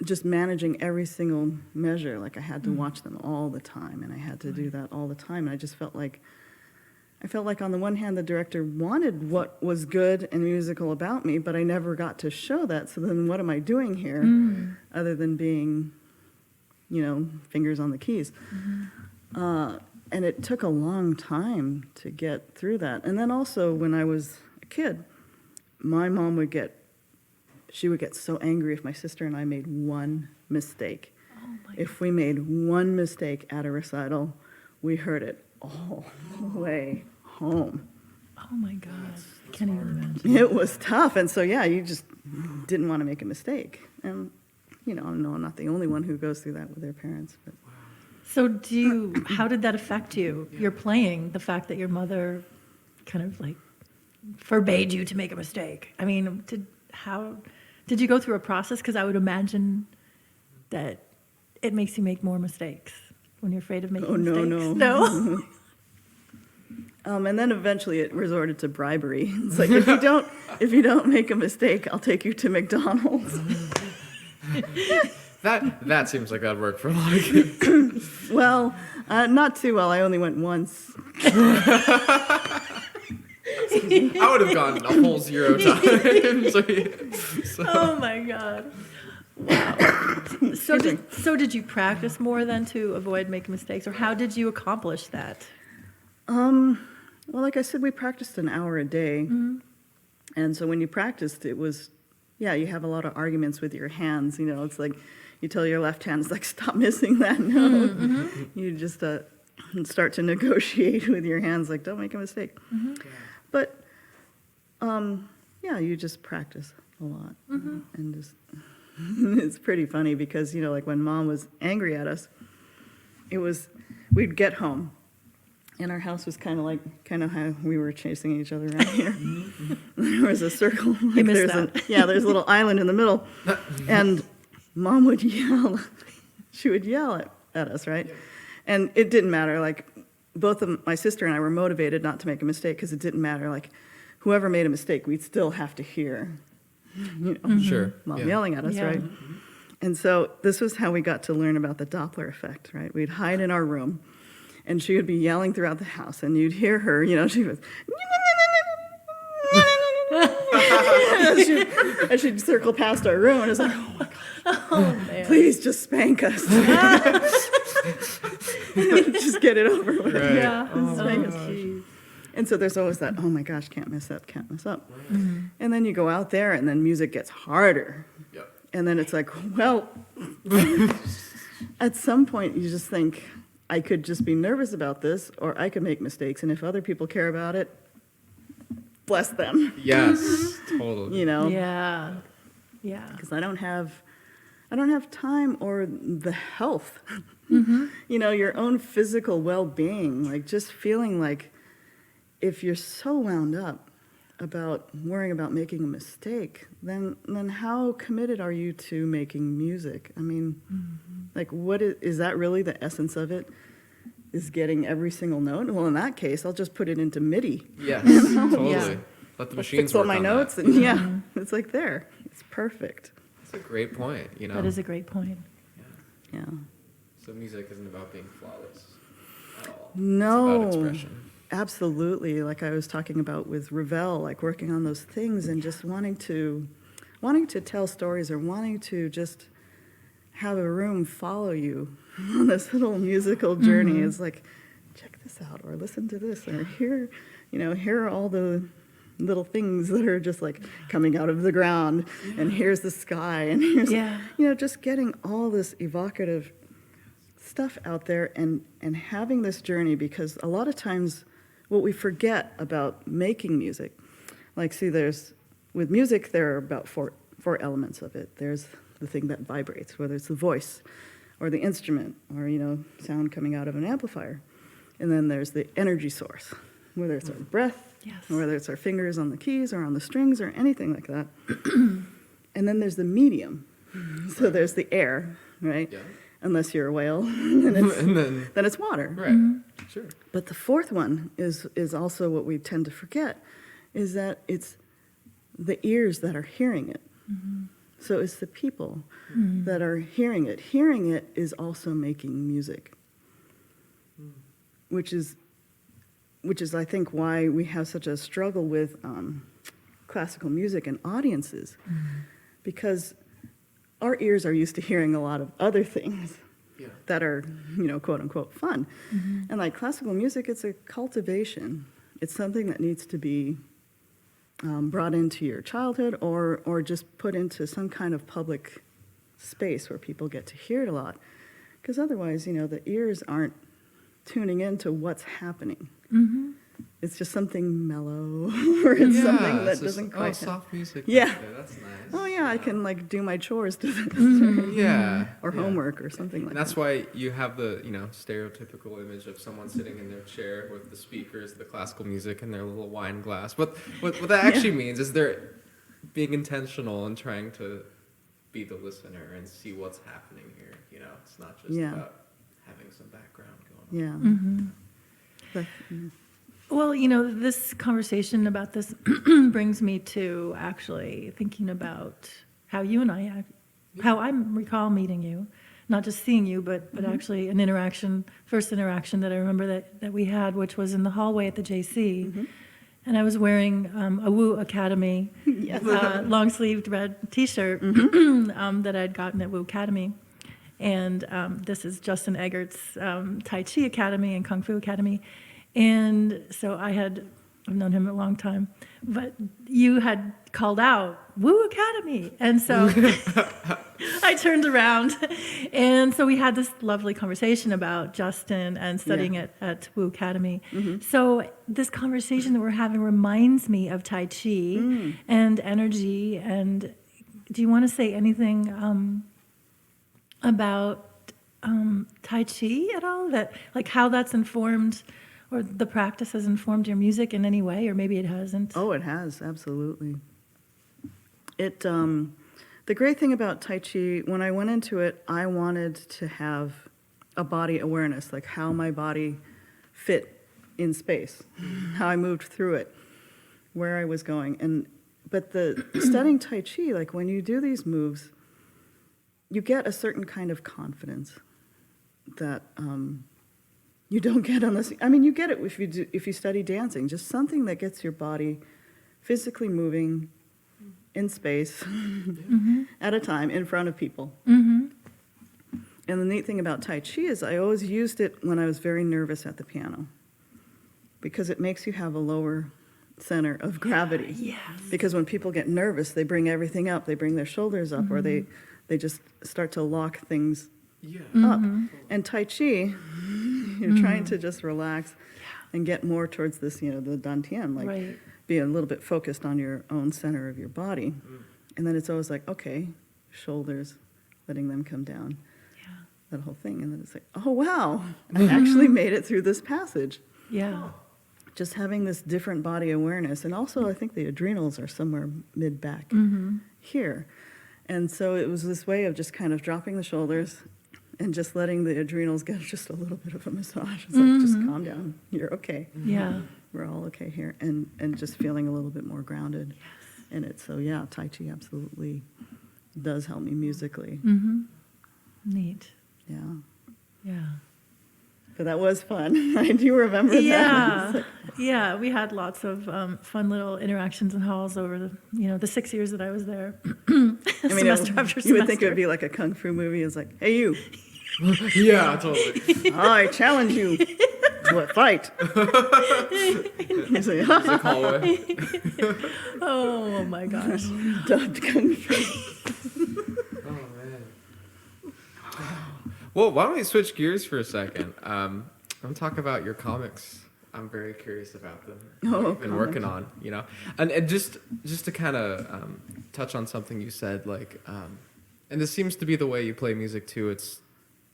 [SPEAKER 3] just managing every single measure. Like I had to watch them all the time, and I had to do that all the time. And I just felt like on the one hand, the director wanted what was good and musical about me, but I never got to show that. So then what am I doing here other than being, fingers on the keys? And it took a long time to get through that. And then also when I was a kid, my mom would get so angry if my sister and I made one mistake.
[SPEAKER 1] Oh my
[SPEAKER 3] If we made one mistake at a recital, we heard it all the way home.
[SPEAKER 1] Oh my God. I can't even imagine.
[SPEAKER 3] It was tough. And so, you just didn't want to make a mistake. And, I know I'm not the only one who goes through that with their parents. But
[SPEAKER 1] So how did that affect you? Your playing, the fact that your mother kind of like forbade you to make a mistake. I mean, did you go through a process? Because I would imagine that it makes you make more mistakes when you're afraid of making mistakes. No?
[SPEAKER 3] And then eventually it resorted to bribery. It's like, if you don't make a mistake, I'll take you to McDonald's.
[SPEAKER 2] That seems like that'd work for a lot of kids.
[SPEAKER 3] Well, not too well. I only went once.
[SPEAKER 2] I would have gone a whole 0 times. So.
[SPEAKER 1] Oh my God. Wow. So did you practice more then to avoid making mistakes, or how did you accomplish that?
[SPEAKER 3] Well, like I said, we practiced an hour a day. And so when you practiced, it was, you have a lot of arguments with your hands. It's like you tell your left hand, it's like, stop missing that note. You just start to negotiate with your hands, like, don't make a mistake. But, you just practice a lot. And just... it's pretty funny because, like when Mom was angry at us, we'd get home. And our house was kind of how we were chasing each other around here. There was a circle. Like
[SPEAKER 1] missed that.
[SPEAKER 3] There's a little island in the middle. And Mom would yell. She would yell at us, right? Yeah. And it didn't matter. Like, both of my sister and I were motivated not to make a mistake because it didn't matter. Like, whoever made a mistake, we'd still have to hear,
[SPEAKER 2] Sure.
[SPEAKER 3] Mom yelling at us, right? And so this was how we got to learn about the Doppler effect, right? We'd hide in our room. And she would be yelling throughout the house, and you'd hear her, she was, and she'd circle past our room, and it's like, oh my gosh, please just spank us. Just get it over with.
[SPEAKER 2] Right.
[SPEAKER 1] Yeah.
[SPEAKER 3] Spank us. And so there's always that, oh my gosh, can't mess up, can't mess up. Mm-hmm. And then you go out there, and then music gets harder.
[SPEAKER 2] Yep.
[SPEAKER 3] And then it's like, well, at some point you just think, I could just be nervous about this, or I could make mistakes, and if other people care about it, bless them.
[SPEAKER 2] Yes, totally.
[SPEAKER 1] Yeah. Yeah.
[SPEAKER 3] Because I don't have time or the health. Mm-hmm. Your own physical well-being, like just feeling like if you're so wound up about worrying about making a mistake, then how committed are you to making music? I mean, like, what is that really the essence of it? Is getting every single note? Well, in that case, I'll just put it into MIDI.
[SPEAKER 2] Yes, totally.
[SPEAKER 1] Yeah.
[SPEAKER 2] Let the
[SPEAKER 3] I'll
[SPEAKER 2] machines
[SPEAKER 3] fix all
[SPEAKER 2] work
[SPEAKER 3] my
[SPEAKER 2] on
[SPEAKER 3] notes,
[SPEAKER 2] that.
[SPEAKER 3] and it's like there. It's perfect.
[SPEAKER 2] That's a great point.
[SPEAKER 1] That is a great point.
[SPEAKER 3] Yeah.
[SPEAKER 2] So music isn't about being flawless at all.
[SPEAKER 3] No.
[SPEAKER 2] It's about expression.
[SPEAKER 3] Absolutely. Like I was talking about with Ravel, like working on those things and just wanting to tell stories or wanting to just have a room follow you on this little musical journey. Is like, check this out, or listen to this, or here are all the little things that are just like coming out of the ground, and here's the sky, and here's just getting all this evocative stuff out there and having this journey, because a lot of times what we forget about making music, like, with music there are about four elements of it. There's the thing that vibrates, whether it's the voice or the instrument or, sound coming out of an amplifier. And then there's the energy source, whether it's our breath, or whether it's our fingers on the keys or on the strings or anything like that. And then there's the medium. So there's the air, right? Yeah. Unless you're a whale, then it's water.
[SPEAKER 2] Right, sure.
[SPEAKER 3] But the fourth one is also what we tend to forget, is that it's the ears that are hearing it. Mm-hmm. So it's the people that are hearing it. Hearing it is also making music, which is I think why we have such a struggle with classical music and audiences, because our ears are used to hearing a lot of other things that are, quote unquote fun. Mm-hmm. And like classical music, it's a cultivation. It's something that needs to be brought into your childhood or just put into some kind of public space where people get to hear it a lot. Because otherwise, the ears aren't tuning into what's happening. Mm-hmm. It's just something mellow, or it's something that doesn't quite
[SPEAKER 2] soft music.
[SPEAKER 3] Yeah.
[SPEAKER 2] That's nice.
[SPEAKER 3] Oh, yeah, I can, do my chores to this. Or homework or something like that.
[SPEAKER 2] And that's why you have the, stereotypical image of someone sitting in their chair with the speakers, the classical music, and their little wine glass. But what that actually means is they're being intentional and trying to be the listener and see what's happening here. It's not just about having some background going on.
[SPEAKER 3] Yeah.
[SPEAKER 1] Well, this conversation about this brings me to actually thinking about how you and how I recall meeting you, not just seeing you, but actually an first interaction that I remember that we had, which was in the hallway at the JC. Mm-hmm. And I was wearing a Woo Academy long-sleeved red T-shirt that I'd gotten at Woo Academy. And this is Justin Eggert's Tai Chi Academy and Kung Fu Academy. And so I've known him a long time, but you had called out Woo Academy. And so I turned around, and so we had this lovely conversation about Justin and studying at Woo Academy. Mm-hmm. So this conversation that we're having reminds me of Tai Chi and energy and do you want to say anything about Tai Chi at all? That, like, how that's informed, or the practice has informed your music in any way, or maybe it hasn't?
[SPEAKER 3] Oh, it has, absolutely. It, the great thing about Tai Chi, when I went into it, I wanted to have a body awareness, like how my body fit in space, how I moved through it, where I was going. But the studying Tai Chi, like when you do these moves, you get a certain kind of confidence that you don't get unless, I mean, you get it if you study dancing, just something that gets your body physically moving in space at a time in front of people. And the neat thing about Tai Chi is I always used it when I was very nervous at the piano, because it makes you have a lower center of gravity.
[SPEAKER 1] Yes.
[SPEAKER 3] Because when people get nervous, they bring everything up. They bring their shoulders up, or they just start to lock things up. And Tai Chi, you're trying to just relax and get more towards this, the dantian, like
[SPEAKER 1] Right.
[SPEAKER 3] be a little bit focused on your own center of your body. And then it's always like, okay, shoulders, letting them come down, that whole thing. And then it's like, oh, wow, I actually made it through this passage.
[SPEAKER 1] Yeah.
[SPEAKER 3] Just having this different body awareness. And also, I think the adrenals are somewhere mid-back here. And so it was this way of just kind of dropping the shoulders and just letting the adrenals get just a little bit of a massage. It's like, just calm down. You're okay.
[SPEAKER 1] Yeah.
[SPEAKER 3] We're all okay here. And just feeling a little bit more grounded in it. So, yeah, Tai Chi absolutely does help me musically.
[SPEAKER 1] Neat.
[SPEAKER 3] Yeah.
[SPEAKER 1] Yeah.
[SPEAKER 3] But that was fun. I do remember that.
[SPEAKER 1] Yeah, yeah. We had lots of fun little interactions in halls over the 6 years that I was there. Semester after semester.
[SPEAKER 3] You would think it would be like a kung fu movie. It's like, hey, you.
[SPEAKER 2] Yeah, totally.
[SPEAKER 3] I challenge you to a fight. He's like,
[SPEAKER 2] It's a hallway.
[SPEAKER 1] Oh my gosh.
[SPEAKER 3] dubbed kung fu.
[SPEAKER 2] Oh man. Well, why don't we switch gears for a second? I'm gonna talk about your comics. I'm very curious about them.
[SPEAKER 3] Oh,
[SPEAKER 2] Been working on, and just to kind of touch on something you said, like, and this seems to be the way you play music too. It's,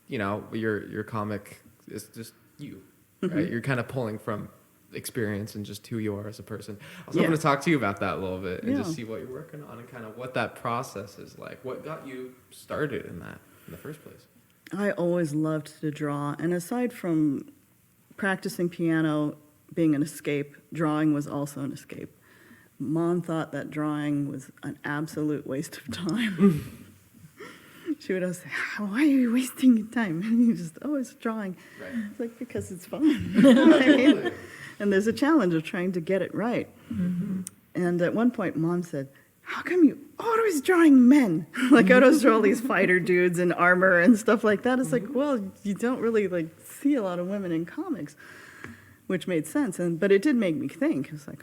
[SPEAKER 2] your comic is just you, right? You're kind of pulling from experience and just who you are as a person. I was hoping to talk to you about that a little bit and just see what you're working on and kind of what that process is like. What got you started in that in the first place?
[SPEAKER 3] I always loved to draw. And aside from practicing piano being an escape, drawing was also an escape. Mom thought that drawing was an absolute waste of time. She would always say, why are you wasting your time? And you just, it's drawing.
[SPEAKER 2] Right.
[SPEAKER 3] It's like, because it's fun. You know what I mean? And there's a challenge of trying to get it right. And at one point, Mom said, how come you always drawing men? Like, I always draw all these fighter dudes in armor and stuff like that. It's like, well, you don't really, see a lot of women in comics, which made sense. But it did make me think. It's like,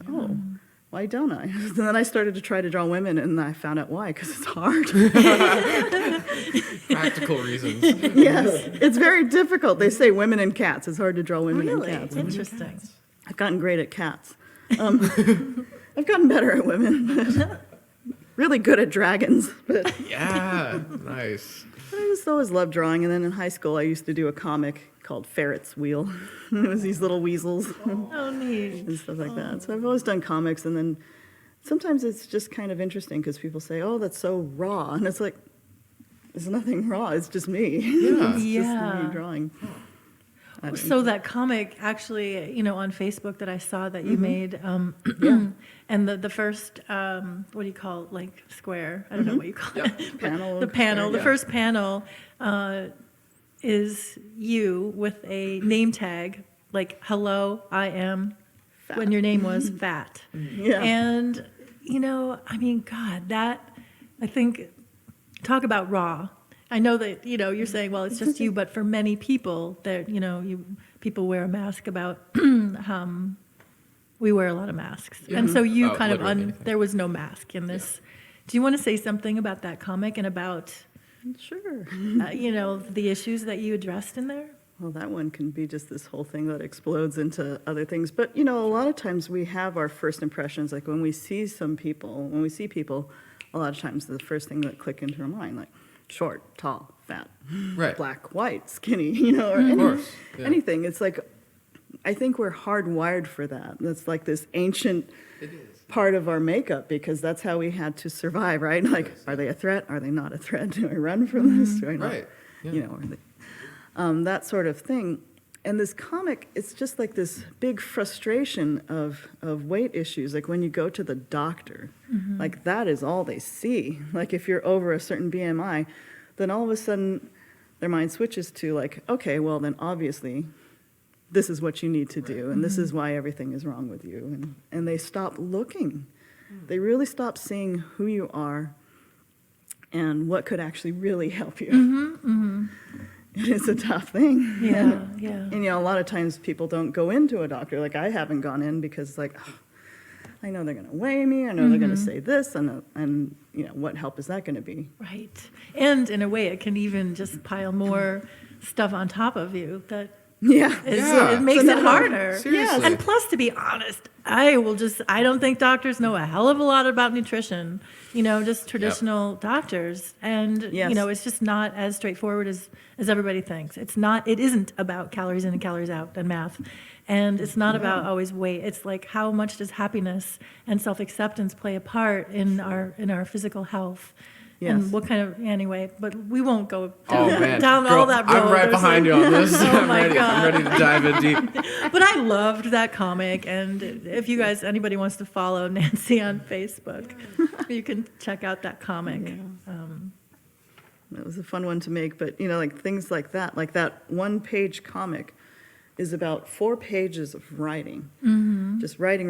[SPEAKER 3] why don't I? And then I started to try to draw women, and I found out why, because it's hard.
[SPEAKER 2] Practical reasons.
[SPEAKER 3] Yes, it's very difficult. They say women and cats. It's hard to draw women
[SPEAKER 1] Really?
[SPEAKER 3] and cats.
[SPEAKER 1] Interesting.
[SPEAKER 3] I've gotten great at cats. I've gotten better at women, but really good at dragons. But
[SPEAKER 2] Yeah, nice.
[SPEAKER 3] I just always loved drawing. And then in high school, I used to do a comic called Ferret's Wheel. It was these little weasels
[SPEAKER 1] Oh, neat.
[SPEAKER 3] and stuff like that. So I've always done comics. And then sometimes it's just kind of interesting because people say, oh, that's so raw. And it's like, there's nothing raw. It's just me.
[SPEAKER 2] Yeah.
[SPEAKER 3] It's
[SPEAKER 1] Yeah.
[SPEAKER 3] just me drawing.
[SPEAKER 1] So that comic, actually, on Facebook that I saw that you made, and the first, what do you call it, square? I don't know what you call it. But
[SPEAKER 3] Panel.
[SPEAKER 1] the panel, the
[SPEAKER 3] Yeah.
[SPEAKER 1] first panel is you with a name tag, like, hello, I am,
[SPEAKER 3] Fat.
[SPEAKER 1] when your name was Fat.
[SPEAKER 3] Yeah.
[SPEAKER 1] And, God, that, I think, talk about raw. I know that, you're saying, well, it's just you, but for many people, that, people wear a mask about, we wear a lot of masks.
[SPEAKER 2] Yeah.
[SPEAKER 1] And so you
[SPEAKER 2] Oh,
[SPEAKER 1] kind of,
[SPEAKER 2] literally anything.
[SPEAKER 1] there was no mask in this. Do you want to say something about that comic and about,
[SPEAKER 3] Sure.
[SPEAKER 1] the issues that you addressed in there?
[SPEAKER 3] Well, that one can be just this whole thing that explodes into other things. But, a lot of times we have our first impressions, like when we see people, a lot of times the first thing that click into our mind, like short, tall, fat,
[SPEAKER 2] Right.
[SPEAKER 3] black, white, skinny, or
[SPEAKER 2] Of course. Yeah.
[SPEAKER 3] anything. It's like, I think we're hardwired for that. That's like this ancient
[SPEAKER 2] It is.
[SPEAKER 3] part of our makeup, because that's how we had to survive, right? Like, are they a threat? Are they not a threat? Do I run from this? Do I not?
[SPEAKER 2] Right. Yeah.
[SPEAKER 3] Are they, that sort of thing. And this comic, it's just like this big frustration of weight issues. Like when you go to the doctor, like that is all they see. Like if you're over a certain BMI, then all of a sudden their mind switches to like, okay, well then obviously this is what you need to do, and this is why everything is wrong with you. And they stop looking. They really stop seeing who you are and what could actually really help you. It's a tough thing.
[SPEAKER 1] Yeah.
[SPEAKER 3] And, a lot of times people don't go into a doctor. Like, I haven't gone in because, like, I know they're going to weigh me. I know they're going to say this. And what help is that going to be?
[SPEAKER 1] Right. And in a way, it can even just pile more stuff on top of you that
[SPEAKER 3] Yeah.
[SPEAKER 1] it makes it harder.
[SPEAKER 2] Seriously.
[SPEAKER 1] And plus, to be honest, I don't think doctors know a hell of a lot about nutrition, just traditional doctors. And,
[SPEAKER 3] Yes.
[SPEAKER 1] It's just not as straightforward as everybody thinks. It isn't about calories in and calories out and math. And it's not about always weight. It's like, how much does happiness and self-acceptance play a part in our physical health?
[SPEAKER 3] Yes.
[SPEAKER 1] And what kind of, anyway, but we won't go
[SPEAKER 2] Oh man,
[SPEAKER 1] down
[SPEAKER 2] Girl,
[SPEAKER 1] all that road.
[SPEAKER 2] I'm right behind you on this.
[SPEAKER 1] Oh
[SPEAKER 2] I'm
[SPEAKER 1] my
[SPEAKER 2] ready.
[SPEAKER 1] God.
[SPEAKER 2] I'm ready to dive in deep.
[SPEAKER 1] But I loved that comic, and if you guys, anybody wants to follow Nancy on Facebook, you can check out that comic.
[SPEAKER 3] It was a fun one to make, but like things like that one-page comic is about 4 pages of writing, just writing,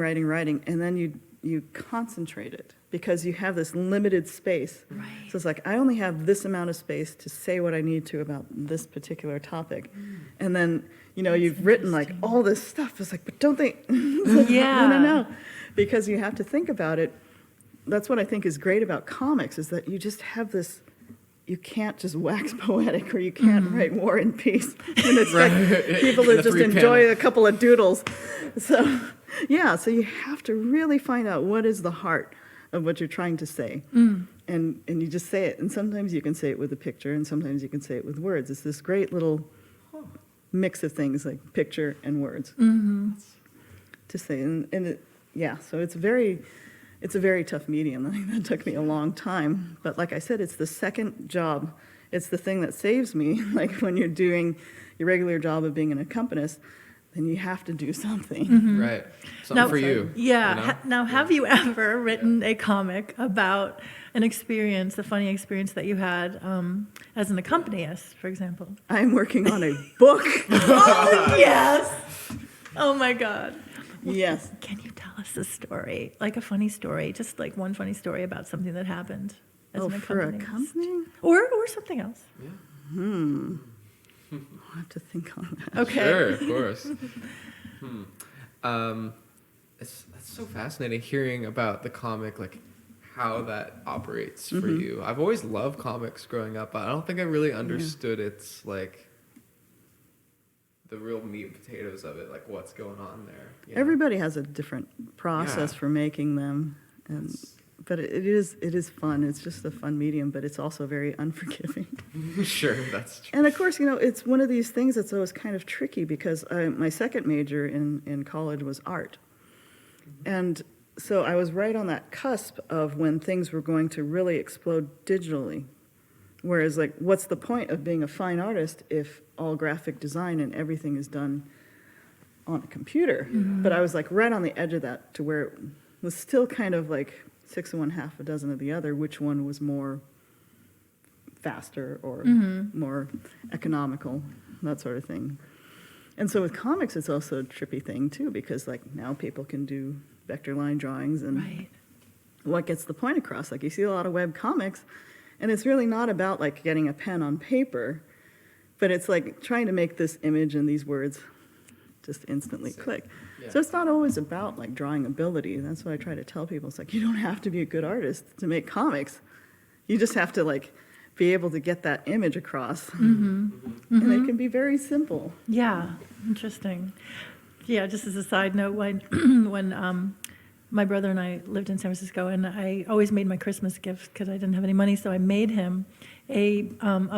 [SPEAKER 3] and then you concentrate it because you have this limited space.
[SPEAKER 1] Right.
[SPEAKER 3] So it's like, I only have this amount of space to say what I need to about this particular topic, and then you've written like all this stuff. It's like, but don't they? It's like,
[SPEAKER 1] Yeah.
[SPEAKER 3] No, because you have to think about it. That's what I think is great about comics, is that you just have this. You can't just wax poetic, or you can't write War and Peace. And it's like people that just enjoy a couple of doodles. So, so you have to really find out what is the heart of what you're trying to say. And you just say it. And sometimes you can say it with a picture, and sometimes you can say it with words. It's this great little mix of things, like picture and words, to say. So it's a very tough medium. I think that took me a long time. But like I said, it's the second job. It's the thing that saves me. Like when you're doing your regular job of being an accompanist, then you have to do something.
[SPEAKER 2] Right. Something for you.
[SPEAKER 1] Yeah. Now, have you ever written a comic about an experience, a funny experience that you had as an accompanist, for example?
[SPEAKER 3] I'm working on a book.
[SPEAKER 1] Oh, yes. Oh, my God.
[SPEAKER 3] Yes.
[SPEAKER 1] Can you tell us a story, like a funny story, just like one funny story about something that happened as an
[SPEAKER 3] For
[SPEAKER 1] accompanist?
[SPEAKER 3] accompanying?
[SPEAKER 1] Or something else.
[SPEAKER 3] I'll have to think on that.
[SPEAKER 1] Okay.
[SPEAKER 2] Sure, of course. That's so fascinating hearing about the comic, like how that operates for you. I've always loved comics growing up, but I don't think I really understood its like the real meat and potatoes of it, like what's going on there.
[SPEAKER 3] Everybody has a different process for making them, but it is fun. It's just a fun medium, but it's also very unforgiving.
[SPEAKER 2] Sure, that's true.
[SPEAKER 3] And of course, it's one of these things that's always kind of tricky, because my second major in college was art. And so I was right on that cusp of when things were going to really explode digitally. Whereas, like, what's the point of being a fine artist if all graphic design and everything is done on a computer? But I was like right on the edge of that, to where it was still kind of like 6 of one, half a dozen of the other. Which one was more faster or more economical, that sort of thing. And so with comics, it's also a trippy thing too, because like now people can do vector line drawings, and what gets the point across? Like you see a lot of web comics, and it's really not about like getting a pen on paper, but it's like trying to make this image and these words just instantly click.
[SPEAKER 2] Yeah.
[SPEAKER 3] So it's not always about like drawing ability. That's what I try to tell people. It's like, you don't have to be a good artist to make comics. You just have to like be able to get that image across. And it can be very simple.
[SPEAKER 1] Yeah, interesting. Yeah, just as a side note, when my brother and I lived in San Francisco, and I always made my Christmas gift because I didn't have any money, so I made him a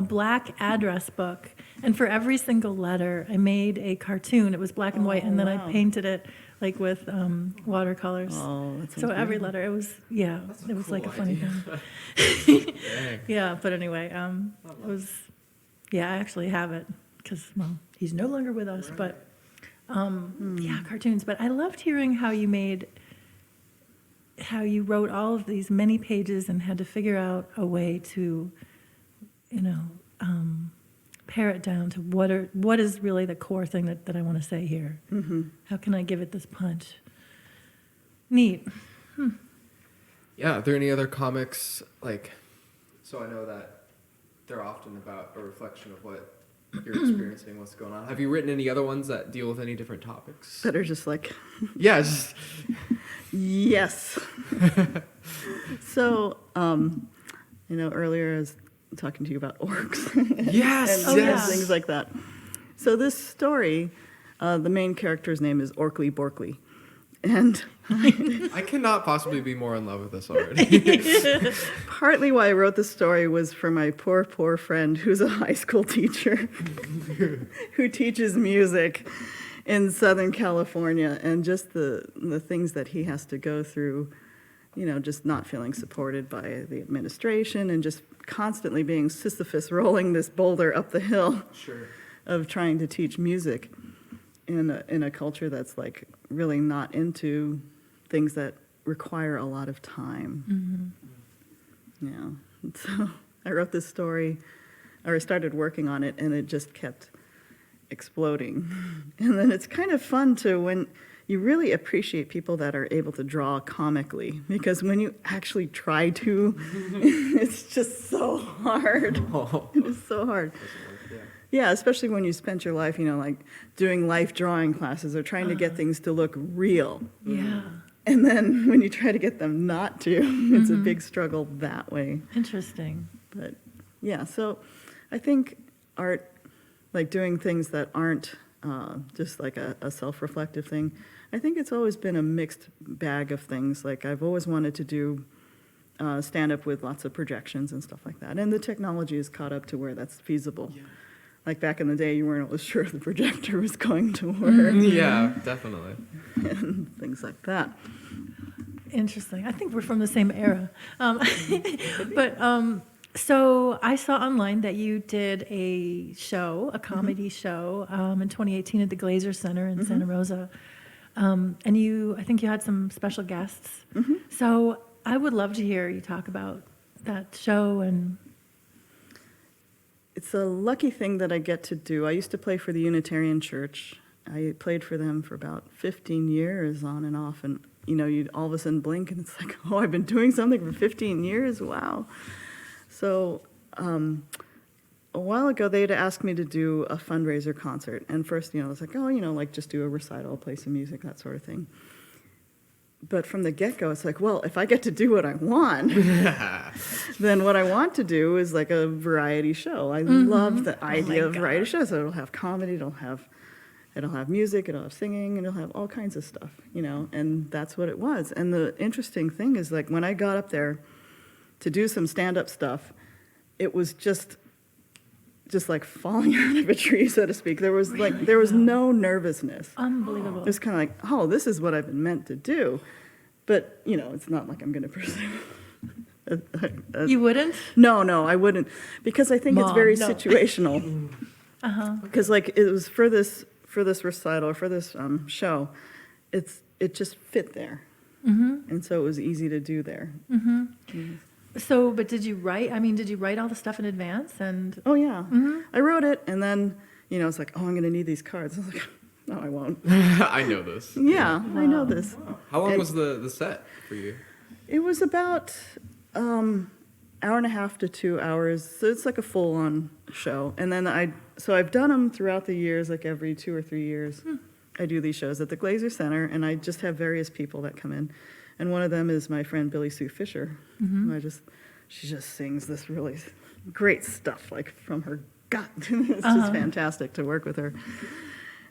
[SPEAKER 1] black address book, and for every single letter, I made a cartoon. It was black and white, and then I painted it like with watercolors.
[SPEAKER 3] Oh, that sounds
[SPEAKER 1] so every
[SPEAKER 3] beautiful.
[SPEAKER 1] letter, it was it was like a
[SPEAKER 2] cool
[SPEAKER 1] funny
[SPEAKER 2] idea.
[SPEAKER 1] thing.
[SPEAKER 2] Dang.
[SPEAKER 1] Yeah, but anyway, it was I actually have it because he's no longer with us, but cartoons. But I loved hearing how you wrote all of these many pages and had to figure out a way to, pare it down to what is really the core thing that I want to say here.
[SPEAKER 3] Mm-hmm.
[SPEAKER 1] How can I give it this punch? Neat.
[SPEAKER 2] Yeah, are there any other comics, like, so I know that they're often about a reflection of what you're experiencing, what's going on. Have you written any other ones that deal with any different topics?
[SPEAKER 3] That are just like,
[SPEAKER 2] Yeah, just,
[SPEAKER 3] yes. So, earlier I was talking to you about orcs.
[SPEAKER 2] yes,
[SPEAKER 3] and
[SPEAKER 2] yes.
[SPEAKER 3] things like that. So this story, the main character's name is Orkley Borkley. And
[SPEAKER 2] I cannot possibly be more in love with this already.
[SPEAKER 3] partly why I wrote this story was for my poor, poor friend who's a high school teacher who teaches music in Southern California, and just the things that he has to go through, just not feeling supported by the administration and just constantly being Sisyphus rolling this boulder up the hill
[SPEAKER 2] Sure.
[SPEAKER 3] of trying to teach music in a culture that's like really not into things that require a lot of time. Yeah. So I wrote this story, or I started working on it, and it just kept exploding. And then it's kind of fun to when you really appreciate people that are able to draw comically, because when you actually try to, it's just so hard.
[SPEAKER 2] Oh.
[SPEAKER 3] It is so hard.
[SPEAKER 2] Yeah.
[SPEAKER 3] Yeah, especially when you spent your life, like doing life drawing classes or trying to get things to look real.
[SPEAKER 1] Yeah.
[SPEAKER 3] And then when you try to get them not to, it's a big struggle that way.
[SPEAKER 1] Interesting.
[SPEAKER 3] But yeah, so I think art, like doing things that aren't just like a self-reflective thing, I think it's always been a mixed bag of things. Like I've always wanted to do stand-up with lots of projections and stuff like that. And the technology has caught up to where that's feasible. Yeah. Like back in the day, you weren't always sure if the projector was going to work.
[SPEAKER 2] Yeah, definitely.
[SPEAKER 3] And things like that.
[SPEAKER 1] Interesting. I think we're from the same era. So I saw online that you did a show, a comedy show, in 2018 at the Glazer Center in Santa Rosa. And I think you had some special guests. So I would love to hear you talk about that show. And
[SPEAKER 3] it's a lucky thing that I get to do. I used to play for the Unitarian Church. I played for them for about 15 years on and off. And, you'd all of a sudden blink and it's like, oh, I've been doing something for 15 years? Wow. So a while ago, they had asked me to do a fundraiser concert. And first, I was like, oh, like just do a recital, play some music, that sort of thing. But from the get-go, it's like, well, if I get to do what I want, then what I want to do is like a variety show. I love the idea of variety shows. So it'll have comedy, it'll have music, it'll have singing, and it'll have all kinds of stuff, and that's what it was. And the interesting thing is, like, when I got up there to do some stand-up stuff, it was just like falling out of a tree, so to speak. There was no nervousness.
[SPEAKER 1] unbelievable.
[SPEAKER 3] It was kind of like, oh, this is what I've been meant to do. But, it's not like I'm going to pursue.
[SPEAKER 1] You wouldn't?
[SPEAKER 3] No, I wouldn't. Because I think it's very
[SPEAKER 1] no.
[SPEAKER 3] situational. Because, like, it was for this recital, or for this show, it just fit there. And so it was easy to do there.
[SPEAKER 1] So, but did you write? I mean, did you write all the stuff in advance? And
[SPEAKER 3] Oh, yeah. I wrote it, and then, it's like, oh, I'm going to need these cards. I was like, no, I won't.
[SPEAKER 2] I know this.
[SPEAKER 3] Yeah, I know this.
[SPEAKER 2] How long
[SPEAKER 3] And-
[SPEAKER 2] was the set for you?
[SPEAKER 3] It was about hour and a half to 2 hours, so it's like a full-on show. And then I've done them throughout the years, like every 2 or 3 years. I do these shows at the Glazer Center, and I just have various people that come in. And one of them is my friend Billy Sue Fisher. She just sings this really great stuff, like from her gut. It's just fantastic to work with her.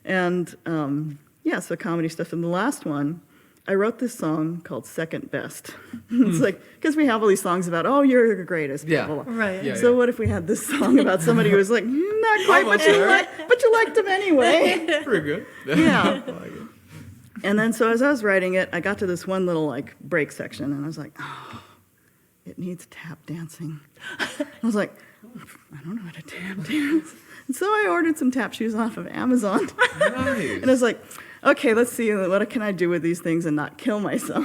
[SPEAKER 3] And so comedy stuff. And the last one, I wrote this song called Second Best. It's like, because we have all these songs about, oh, you're the greatest.
[SPEAKER 2] Yeah.
[SPEAKER 3] Blah, blah, blah.
[SPEAKER 1] Right.
[SPEAKER 2] Yeah,
[SPEAKER 3] So what if we had this song about somebody who was like, not quite,
[SPEAKER 2] Almost
[SPEAKER 3] but
[SPEAKER 2] there.
[SPEAKER 3] you liked him anyway.
[SPEAKER 2] Pretty good.
[SPEAKER 3] Yeah.
[SPEAKER 2] I like it.
[SPEAKER 3] And then so as I was writing it, I got to this one little like break section, and I was like, oh, it needs tap dancing. I was like, I don't know how to tap dance. And so I ordered some tap shoes off of Amazon.
[SPEAKER 2] Nice.
[SPEAKER 3] And I was like, okay, let's see, what can I do with these things and not kill myself?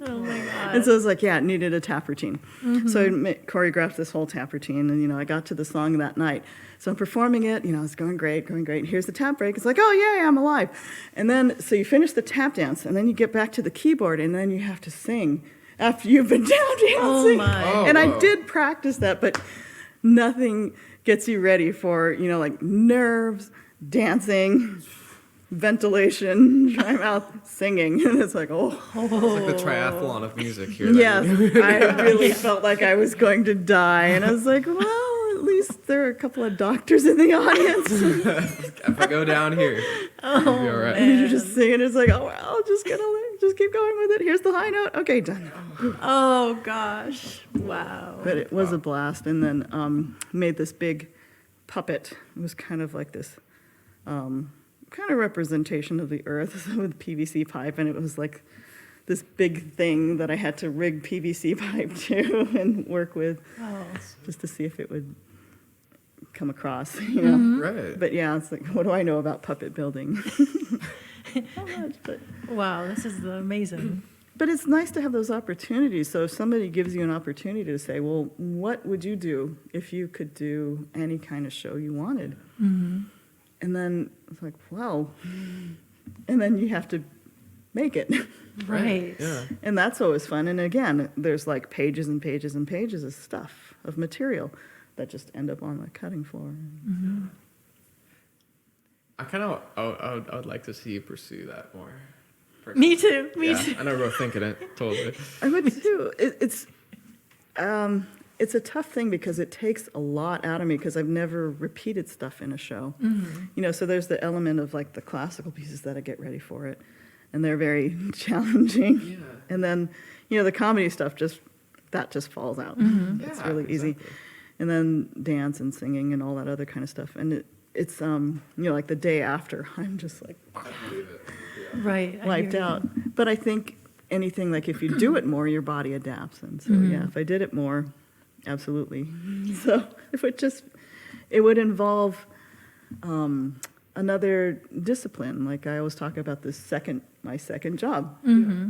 [SPEAKER 1] Oh my God.
[SPEAKER 3] And so I was like, yeah, it needed a tap routine. So I choreographed this whole tap routine, and, I got to the song that night. So I'm performing it, it's going great. Here's the tap break. It's like, oh, yay, I'm alive. And then, so you finish the tap dance, and then you get back to the keyboard, and then you have to sing after you've been tap dancing.
[SPEAKER 1] Oh, my.
[SPEAKER 2] Oh,
[SPEAKER 3] And I
[SPEAKER 2] whoa.
[SPEAKER 3] did practice that, but nothing gets you ready for, like nerves, dancing, ventilation, dry mouth, singing. And it's like, oh.
[SPEAKER 2] It's like the triathlon of music here.
[SPEAKER 3] Yes, I really felt like I was going to die. And I was like, well, at least there are a couple of doctors in the audience.
[SPEAKER 2] If I go down here,
[SPEAKER 1] Oh,
[SPEAKER 2] it'll be all right.
[SPEAKER 3] And you're just singing. It's like, oh, well, just keep going with it. Here's the high note. Okay, done.
[SPEAKER 1] Oh gosh. Wow.
[SPEAKER 3] But it was a blast. And then made this big puppet. It was kind of like this kind of representation of the earth with PVC pipe. And it was like this big thing that I had to rig PVC pipe to and work with
[SPEAKER 1] Oh.
[SPEAKER 3] just to see if it would come across,
[SPEAKER 2] Right.
[SPEAKER 3] But yeah, it's like, what do I know about puppet building? Not much, but
[SPEAKER 1] Wow, this is amazing.
[SPEAKER 3] it's nice to have those opportunities. So if somebody gives you an opportunity to say, well, what would you do if you could do any kind of show you wanted? And then it's like, wow. And then you have to make it.
[SPEAKER 1] Right.
[SPEAKER 2] Yeah.
[SPEAKER 3] And that's always fun. And again, there's like pages and pages and pages of stuff, of material that just end up on the cutting floor.
[SPEAKER 2] I would like to see you pursue that more.
[SPEAKER 1] Me too. Me
[SPEAKER 2] Yeah,
[SPEAKER 1] too.
[SPEAKER 2] I know we're both thinking it. Totally.
[SPEAKER 3] I would too. It's a tough thing because it takes a lot out of me because I've never repeated stuff in a show. So there's the element of like the classical pieces that I get ready for it, and they're very challenging.
[SPEAKER 2] Yeah.
[SPEAKER 3] And then, the comedy stuff just falls out. It's
[SPEAKER 2] Yeah,
[SPEAKER 3] really easy.
[SPEAKER 2] exactly.
[SPEAKER 3] And then dance and singing and all that other kind of stuff. And it's like the day after, I'm just like
[SPEAKER 2] I believe it. Yeah.
[SPEAKER 1] Right. I
[SPEAKER 3] wiped
[SPEAKER 1] hear you.
[SPEAKER 3] out. But I think anything, like if you do it more, your body adapts. And so, yeah, if I did it more, absolutely. So if it would involve another discipline. Like I always talk about my second job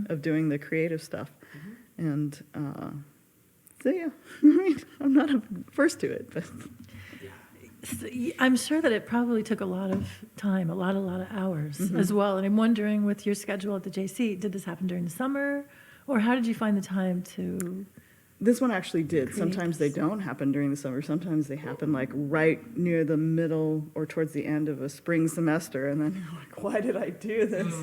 [SPEAKER 3] of doing the creative stuff. And so, yeah, I'm not averse to it, but
[SPEAKER 1] So, I'm sure that it probably took a lot of time, a lot of hours as well. And I'm wondering, with your schedule at the JC, did this happen during the summer, or how did you find the time to?
[SPEAKER 3] this one actually did.
[SPEAKER 1] Create
[SPEAKER 3] Sometimes they
[SPEAKER 1] this.
[SPEAKER 3] don't happen during the summer. Sometimes they happen like right near the middle or towards the end of a spring semester. And then you're like, why did I do this?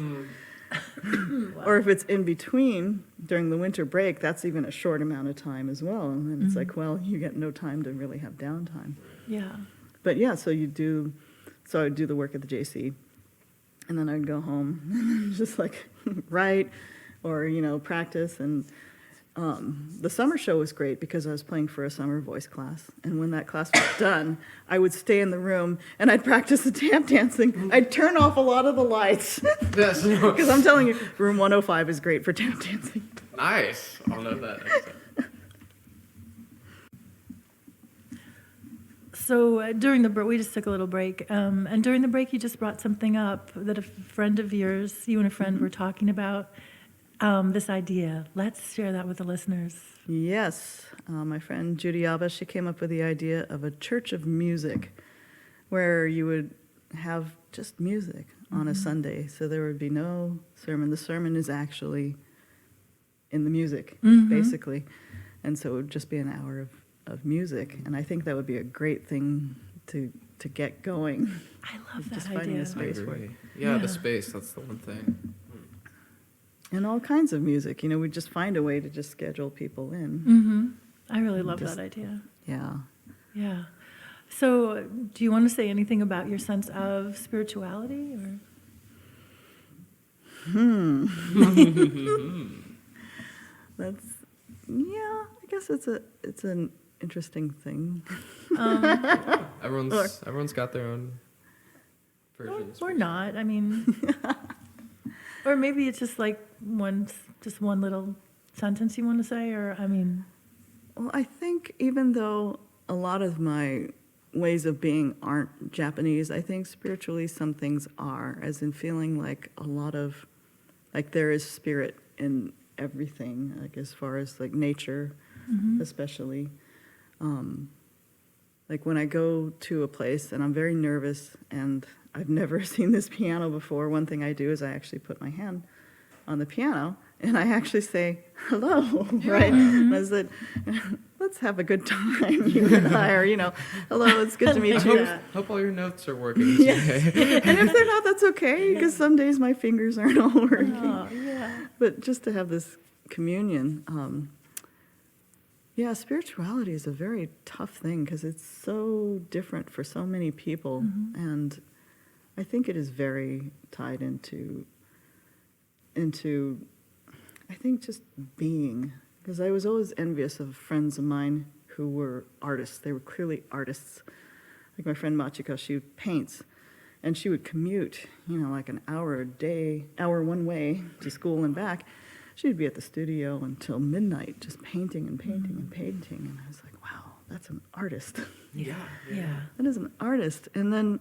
[SPEAKER 3] Or if it's in between during the winter break, that's even a short amount of time as well. And then it's like, well, you get no time to really have downtime.
[SPEAKER 1] Yeah.
[SPEAKER 3] But yeah, so I would do the work at the JC, and then I'd go home and just like write or, practice. And the summer show was great because I was playing for a summer voice class. And when that class was done, I would stay in the room and I'd practice the tap dancing. I'd turn off a lot of the lights
[SPEAKER 2] Yes.
[SPEAKER 3] because I'm telling you, room 105 is great for tap dancing.
[SPEAKER 2] Nice. I'll note that next time.
[SPEAKER 1] So during the break, we just took a little break, and during the break, you just brought something up that a friend of yours, you and a friend were talking about, this idea. Let's share that with the listeners.
[SPEAKER 3] Yes, my friend Judy Alba, she came up with the idea of a church of music where you would have just music on a Sunday. So there would be no sermon. The sermon is actually in the music, basically. And so it would just be an hour of music. And I think that would be a great thing to get going.
[SPEAKER 1] I love that
[SPEAKER 3] Just finding
[SPEAKER 1] idea.
[SPEAKER 3] a space for it.
[SPEAKER 2] Yeah,
[SPEAKER 1] Yeah.
[SPEAKER 2] the space. That's the one thing.
[SPEAKER 3] And all kinds of music. We just find a way to just schedule people in.
[SPEAKER 1] I really love
[SPEAKER 3] Just-
[SPEAKER 1] that idea.
[SPEAKER 3] Yeah.
[SPEAKER 1] Yeah. So do you want to say anything about your sense of spirituality? Or?
[SPEAKER 3] That's, yeah, I guess it's an interesting thing.
[SPEAKER 2] Everyone's got their own versions.
[SPEAKER 1] Or not. I mean, or maybe it's just like one little sentence you want to say, or I mean.
[SPEAKER 3] Well, I think even though a lot of my ways of being aren't Japanese, I think spiritually some things are, as in feeling like a lot of, like there is spirit in everything, like as far as like nature, especially. Like when I go to a place and I'm very nervous and I've never seen this piano before, one thing I do is I actually put my hand on the piano and I actually say, hello, right? And I said, let's have a good time, you and I, or, hello, it's good to meet you.
[SPEAKER 2] Hope all your notes are working
[SPEAKER 3] Yes.
[SPEAKER 2] today.
[SPEAKER 3] And if they're not, that's okay, because some days my fingers aren't all working.
[SPEAKER 1] Oh, yeah.
[SPEAKER 3] But just to have this communion, spirituality is a very tough thing because it's so different for so many people. And I think it is very tied into I think just being, because I was always envious of friends of mine who were artists. They were clearly artists. Like my friend Machiko, she paints, and she would commute, like an hour one way to school and back. She'd be at the studio until midnight, just painting and painting and painting. And I was like, wow, that's an artist.
[SPEAKER 1] Yeah.
[SPEAKER 3] That is an artist. And then,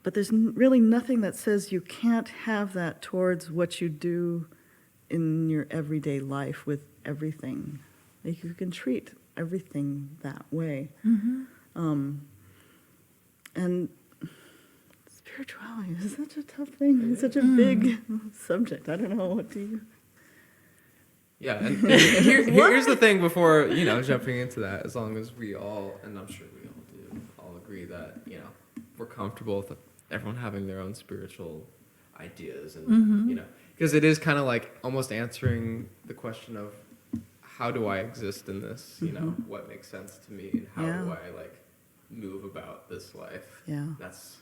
[SPEAKER 3] but there's really nothing that says you can't have that towards what you do in your everyday life with everything. Like you can treat everything that way. And spirituality is such a tough thing. It's such a big subject. I don't know, what do you...
[SPEAKER 2] Yeah, and here's the thing before, jumping into that, as long as we all, and I'm sure we all do, all agree that, we're comfortable with everyone having their own spiritual ideas and, because it is kind of like almost answering the question of how do I exist in this, what makes sense to me and how do I move about this life.
[SPEAKER 3] Yeah.
[SPEAKER 2] That's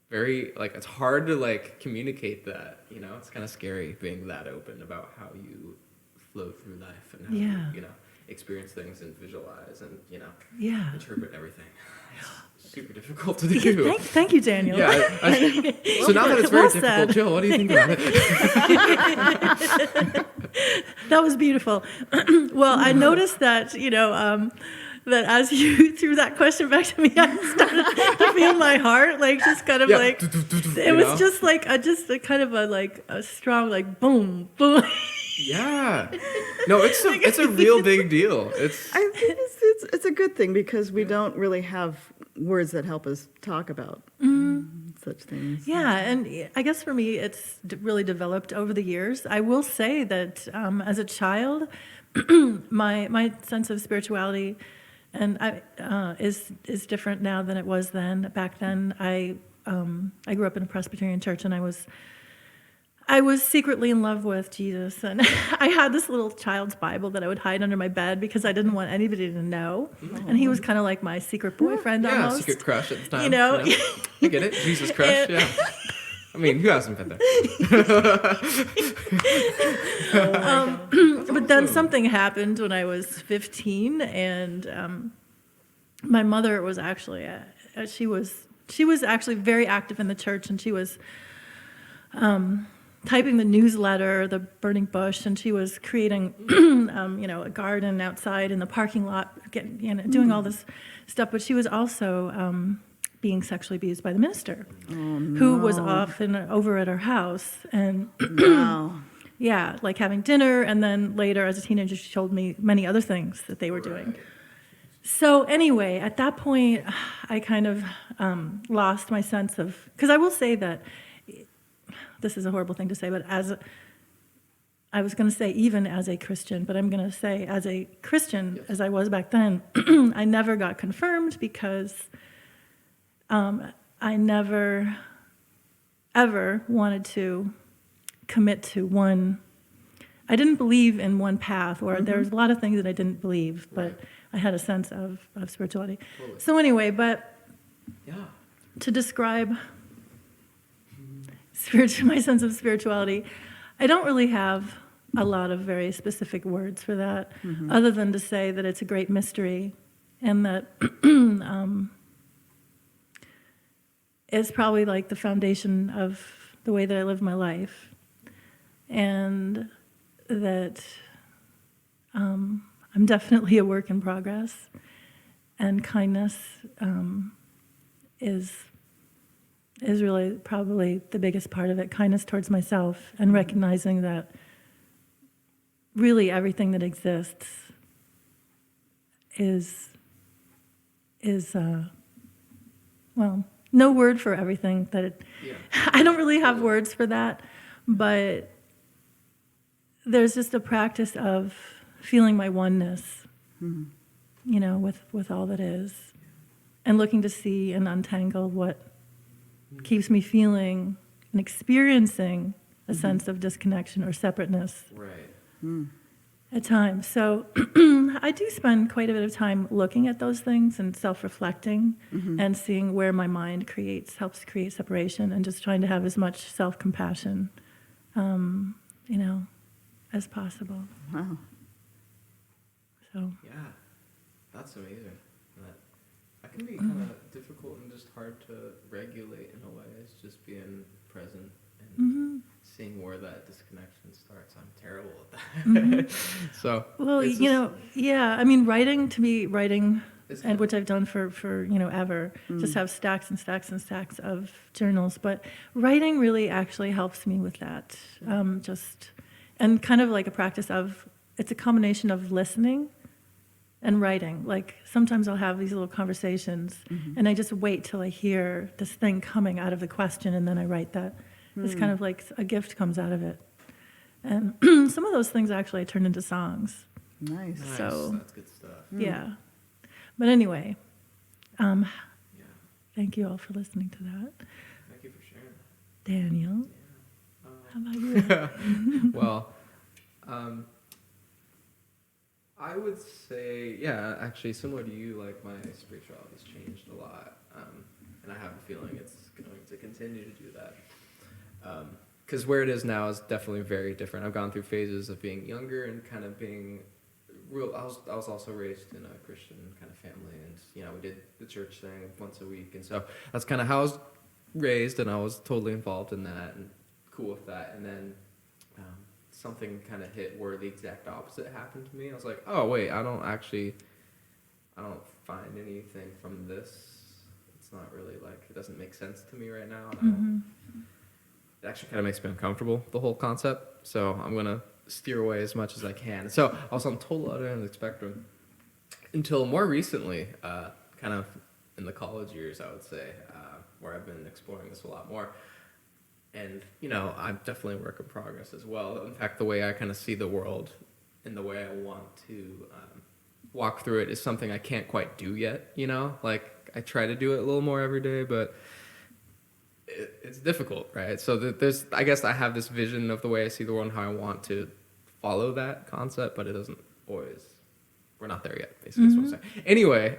[SPEAKER 2] very, it's hard to communicate that, it's kind of scary being that open about how you flow through life and how you experience things and visualize and, interpret everything. It's super difficult to do.
[SPEAKER 1] Thank you, Daniel.
[SPEAKER 2] Yeah. So now that it's very difficult, Jill, what do you think about it?
[SPEAKER 1] That was beautiful. Well, I noticed that, that as you threw that question back to me, I started to feel my heart, just kind of it was just a kind of a strong, boom, boom.
[SPEAKER 2] Yeah. No, it's a real big deal.
[SPEAKER 3] I think it's a good thing because we don't really have words that help us talk about such things.
[SPEAKER 1] Yeah, and I guess for me, it's really developed over the years. I will say that as a child, my sense of spirituality is different now than it was then. Back then, I grew up in a Presbyterian church, and I was secretly in love with Jesus, and I had this little child's Bible that I would hide under my bed because I didn't want anybody to know. And he was kind of like my secret boyfriend almost.
[SPEAKER 2] Yeah, secret crush at the time. I get it. Jesus crush, yeah. I mean, who hasn't been there?
[SPEAKER 1] But then something happened when I was 15, and my mother was actually she was actually very active in the church, and she was typing the newsletter, the Burning Bush, and she was creating, a garden outside in the parking lot, doing all this stuff. But she was also being sexually abused by the minister, who was often over at her house, and
[SPEAKER 3] Wow.
[SPEAKER 1] yeah, having dinner, and then later as a teenager, she told me many other things that they were doing. So anyway, at that point, I kind of lost my sense of, because I will say that. This is a horrible thing to say, but I was going to say even as a Christian, but I'm going to say as a Christian, as I was back then, I never got confirmed because I never, ever wanted to commit to one. I didn't believe in one path, or there's a lot of things that I didn't believe, but I had a sense of spirituality. So anyway, but to describe my sense of spirituality. I don't really have a lot of very specific words for that, other than to say that it's a great mystery, and that it's probably like the foundation of the way that I live my life, and that I'm definitely a work in progress, and kindness is really probably the biggest part of it. Kindness towards myself, and recognizing that really everything that exists is well, no word for everything that it,
[SPEAKER 2] Yeah.
[SPEAKER 1] I don't really have words for that, but there's just a practice of feeling my oneness, you know, with all that is, and looking to see and untangle what keeps me feeling and experiencing a sense of disconnection or separateness
[SPEAKER 2] Right.
[SPEAKER 1] at times. So I do spend quite a bit of time looking at those things and self-reflecting and seeing where my mind helps create separation, and just trying to have as much self-compassion, you know, as possible.
[SPEAKER 3] Wow.
[SPEAKER 1] So
[SPEAKER 2] Yeah, that's amazing. That can be kind of difficult and just hard to regulate in a way. It's just being present and seeing where that disconnection starts. I'm terrible at that. So
[SPEAKER 1] well,
[SPEAKER 2] it's
[SPEAKER 1] you
[SPEAKER 2] just-
[SPEAKER 1] know, yeah. I mean, writing,
[SPEAKER 2] It's
[SPEAKER 1] and
[SPEAKER 2] fun.
[SPEAKER 1] which I've done for you know ever, just have stacks and stacks and stacks of journals. But writing really actually helps me with that. And kind of like a practice of, it's a combination of listening and writing. Like sometimes I'll have these little conversations, and I just wait till I hear this thing coming out of the question, and then I write that. It's kind of like a gift comes out of it. And some of those things actually I turned into songs.
[SPEAKER 3] Nice.
[SPEAKER 2] Nice.
[SPEAKER 1] so-
[SPEAKER 2] That's good stuff.
[SPEAKER 1] Yeah. But anyway,
[SPEAKER 2] Yeah.
[SPEAKER 1] thank you all for listening to that.
[SPEAKER 2] Thank you for sharing that.
[SPEAKER 1] Daniel,
[SPEAKER 2] Yeah.
[SPEAKER 1] how about you?
[SPEAKER 2] Well, I would say, yeah, actually, similar to you, like my spirituality's changed a lot, and I have a feeling it's going to continue to do that. Because where it is now is definitely very different. I've gone through phases of being younger and kind of being real. I was also raised in a Christian kind of family, and you know, we did the church thing once a week, and so that's kind of how I was raised, and I was totally involved in that and cool with that. And then something kind of hit where the exact opposite happened to me. I was like, oh wait, I don't find anything from this. It's not really like, it doesn't make sense to me right now. And it actually kind of makes me uncomfortable, the whole concept. So I'm gonna steer away as much as I can. So I was on total other end of the spectrum until more recently, kind of in the college years, I would say, where I've been exploring this a lot more. And, you know, I'm definitely a work in progress as well. In fact, the way I kind of see the world and the way I want to walk through it is something I can't quite do yet, you know? Like, I try to do it a little more every day, but it's difficult, right? So there's, I guess I have this vision of the way I see the world and how I want to follow that concept, but it doesn't always, we're not there yet, basically, is what I'm saying. Anyway,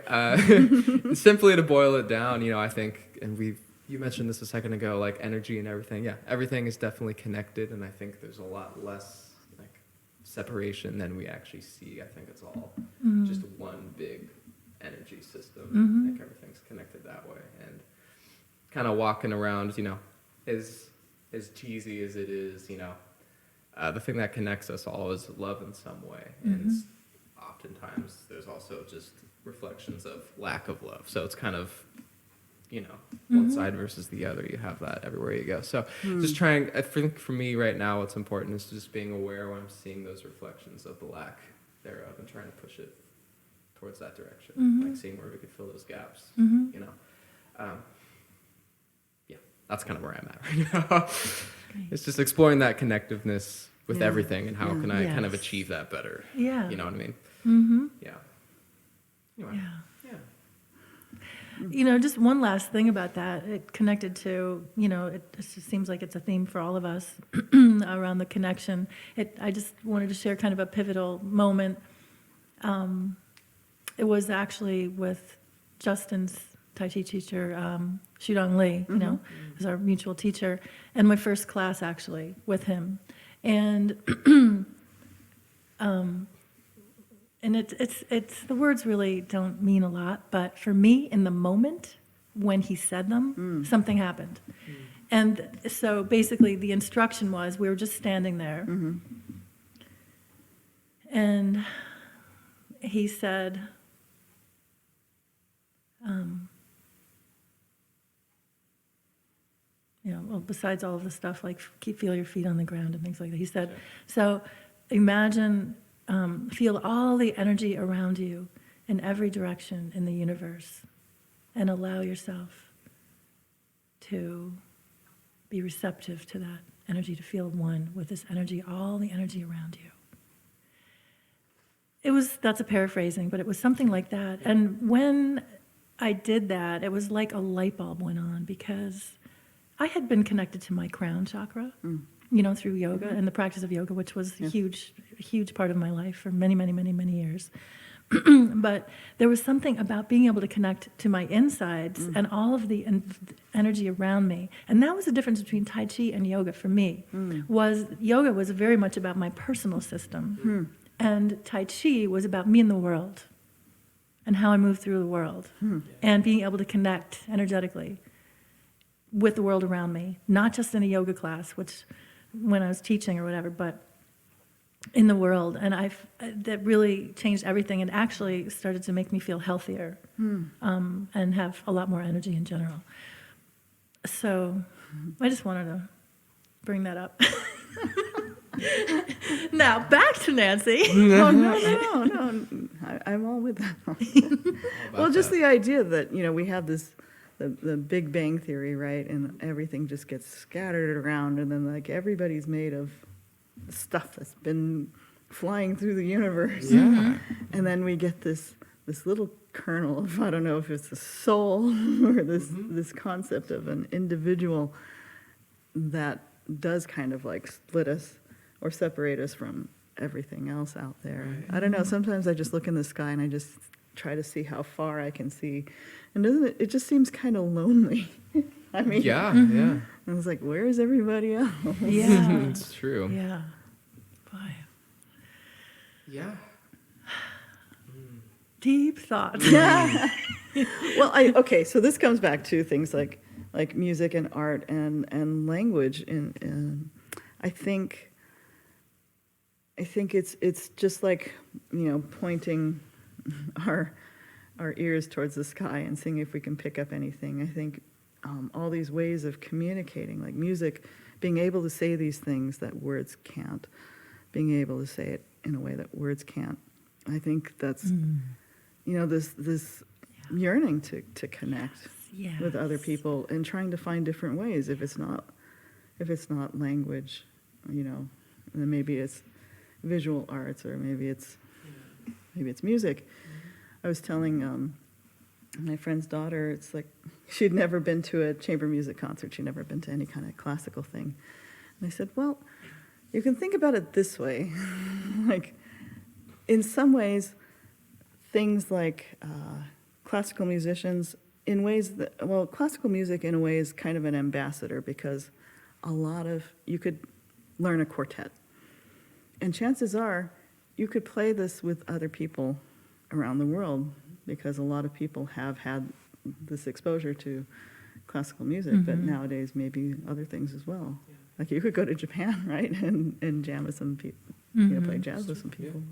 [SPEAKER 2] simply to boil it down, you know, I think, and you mentioned this a second ago, like energy and everything. Yeah, everything is definitely connected, and I think there's a lot less like separation than we actually see. I think it's all just one big energy system. I think everything's connected that way, and kind of walking around, you know, as cheesy as it is, you know, the thing that connects us all is love in some way, and oftentimes there's also just reflections of lack of love. So it's kind of, you know, one side versus the other. You have that everywhere you go. So just trying, I think for me right now, what's important is just being aware when I'm seeing those reflections of the lack thereof and trying to push it towards that direction, like seeing where we could fill those gaps, you know. Yeah, that's kind of where I'm at right now. It's just exploring that connectiveness with everything, and how can I kind of achieve that better.
[SPEAKER 1] Yeah.
[SPEAKER 2] You know what I mean? Yeah. Anyway.
[SPEAKER 1] Yeah.
[SPEAKER 2] Yeah.
[SPEAKER 1] You know, just one last thing about that. It connected to, you know, it just seems like it's a theme for all of us around the connection. I just wanted to share kind of a pivotal moment. It was actually with Justin's Tai Chi teacher, Shudong Lee, you know, is our mutual teacher, and my first class actually with him. And and it's the words really don't mean a lot, but for me, in the moment when he said them, something happened. And so basically the instruction was, we were just standing there, and he said, you know, well, besides all of the stuff like feel your feet on the ground and things like that, he said, so imagine, feel all the energy around you in every direction in the universe, and allow yourself to be receptive to that energy, to feel one with this energy, all the energy around you. That's a paraphrasing, but it was something like that. And when I did that, it was like a light bulb went on, because I had been connected to my crown chakra, you know, through yoga and the practice of yoga, which was a huge part of my life for many, many, many, many years. But there was something about being able to connect to my insides and all of the energy around me. And that was the difference between Tai Chi and yoga for me. Yoga was very much about my personal system. And Tai Chi was about me and the world, and how I move through the world, and being able to connect energetically with the world around me, not just in a yoga class, which when I was teaching or whatever, but in the world. And that really changed everything, and actually started to make me feel healthier, and have a lot more energy in general. So I just wanted to bring that up. Now back to Nancy.
[SPEAKER 3] Oh, no. I'm all with that. Well, just the idea that, you know, we have this, the Big Bang Theory, right? And everything just gets scattered around, and then like everybody's made of stuff that's been flying through the universe.
[SPEAKER 2] Yeah.
[SPEAKER 3] And then we get this little kernel of, I don't know if it's a soul or this concept of an individual that does kind of like split us or separate us from everything else out there. Right. I don't know, sometimes I just look in the sky and I just try to see how far I can see. And doesn't it just seems kind of lonely. I mean,
[SPEAKER 2] Yeah.
[SPEAKER 3] I was like, where is everybody else?
[SPEAKER 1] Yeah.
[SPEAKER 2] It's true.
[SPEAKER 1] Yeah. Boy.
[SPEAKER 2] Yeah.
[SPEAKER 1] Deep thoughts.
[SPEAKER 3] Well, okay, so this comes back to things like music and art and language. And I think it's just like, you know, pointing our ears towards the sky and seeing if we can pick up anything. I think all these ways of communicating, like music, being able to say these things that words can't, being able to say it in a way that words can't. I think that's, you know, this yearning to connect with other people and trying to find different ways. If it's not language, you know, then maybe it's visual arts, or maybe it's music. I was telling my friend's daughter, it's like she'd never been to a chamber music concert. She'd never been to any kind of classical thing. And I said, well, you can think about it this way. Like, in some ways, things like classical musicians, in ways that, well, classical music in a way is kind of an ambassador, because you could learn a quartet. And chances are you could play this with other people around the world, because a lot of people have had this exposure to classical music, but nowadays maybe other things as well. Yeah. Like you could go to Japan, right, and jam with some people, you know, play jazz with some people.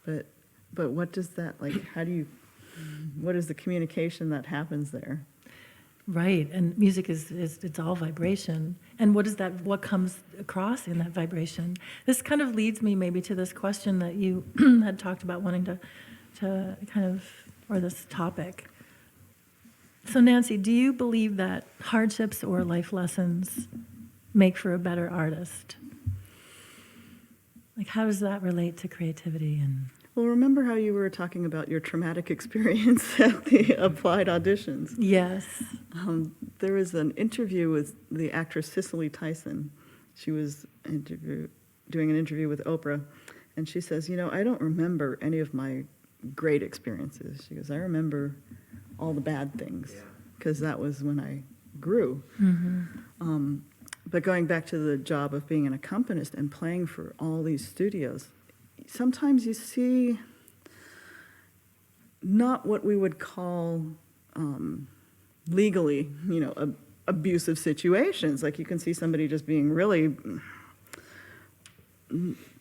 [SPEAKER 3] Yeah. But what does that, like, what is the communication that happens there?
[SPEAKER 1] Right, and music is it's all vibration. And what comes across in that vibration? This kind of leads me maybe to this question that you had talked about wanting to kind of, or this topic. So Nancy, do you believe that hardships or life lessons make for a better artist? Like, how does that relate to creativity? And
[SPEAKER 3] well, remember how you were talking about your traumatic experience at the applied auditions?
[SPEAKER 1] Yes.
[SPEAKER 3] There was an interview with the actress Cicely Tyson. She was doing an interview with Oprah, and she says, you know, I don't remember any of my great experiences. She goes, I remember all the bad things, because that was when I grew. But going back to the job of being an accompanist and playing for all these studios, sometimes you see not what we would call legally, abusive situations. Like you can see somebody just being really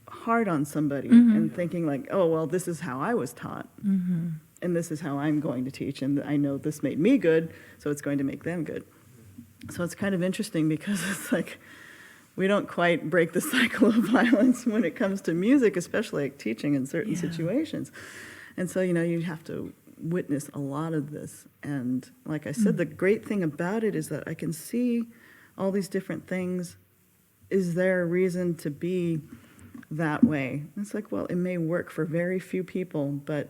[SPEAKER 3] hard on somebody and thinking like, oh, well, this is how I was taught. And this is how I'm going to teach. And I know this made me good, so it's going to make them good. So it's kind of interesting because it's like we don't quite break the cycle of violence when it comes to music, especially like teaching in certain situations. And so, you have to witness a lot of this. And like I said, the great thing about it is that I can see all these different things. Is there a reason to be that way? And it's like, well, it may work for very few people, but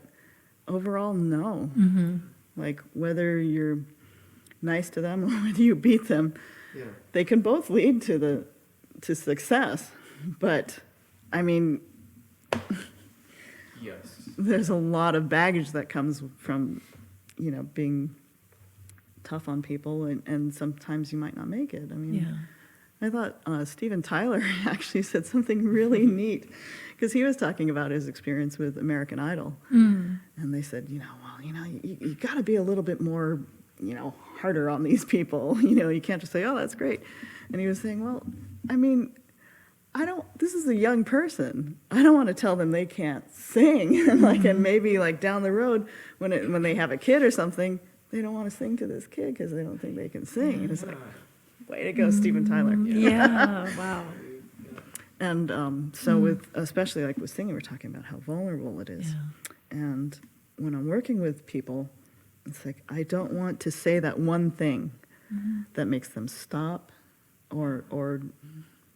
[SPEAKER 3] overall, no. Like whether you're nice to them or whether you beat them, they can both lead to success. But I mean, there's a lot of baggage that comes from, being tough on people, and sometimes you might not make it. I mean, I thought Steven Tyler actually said something really neat, because he was talking about his experience with American Idol. And they said, you got to be a little bit more, harder on these people. You can't just say, oh, that's great. And he was saying, well, I mean, this is a young person. I don't want to tell them they can't sing. And maybe down the road when they have a kid or something, they don't want to sing to this kid because they don't think they can sing. And it's like, way to go, Steven Tyler.
[SPEAKER 1] Wow.
[SPEAKER 3] And so especially with singing, we're talking about how vulnerable it is. And when I'm working with people, it's like, I don't want to say that one thing that makes them stop or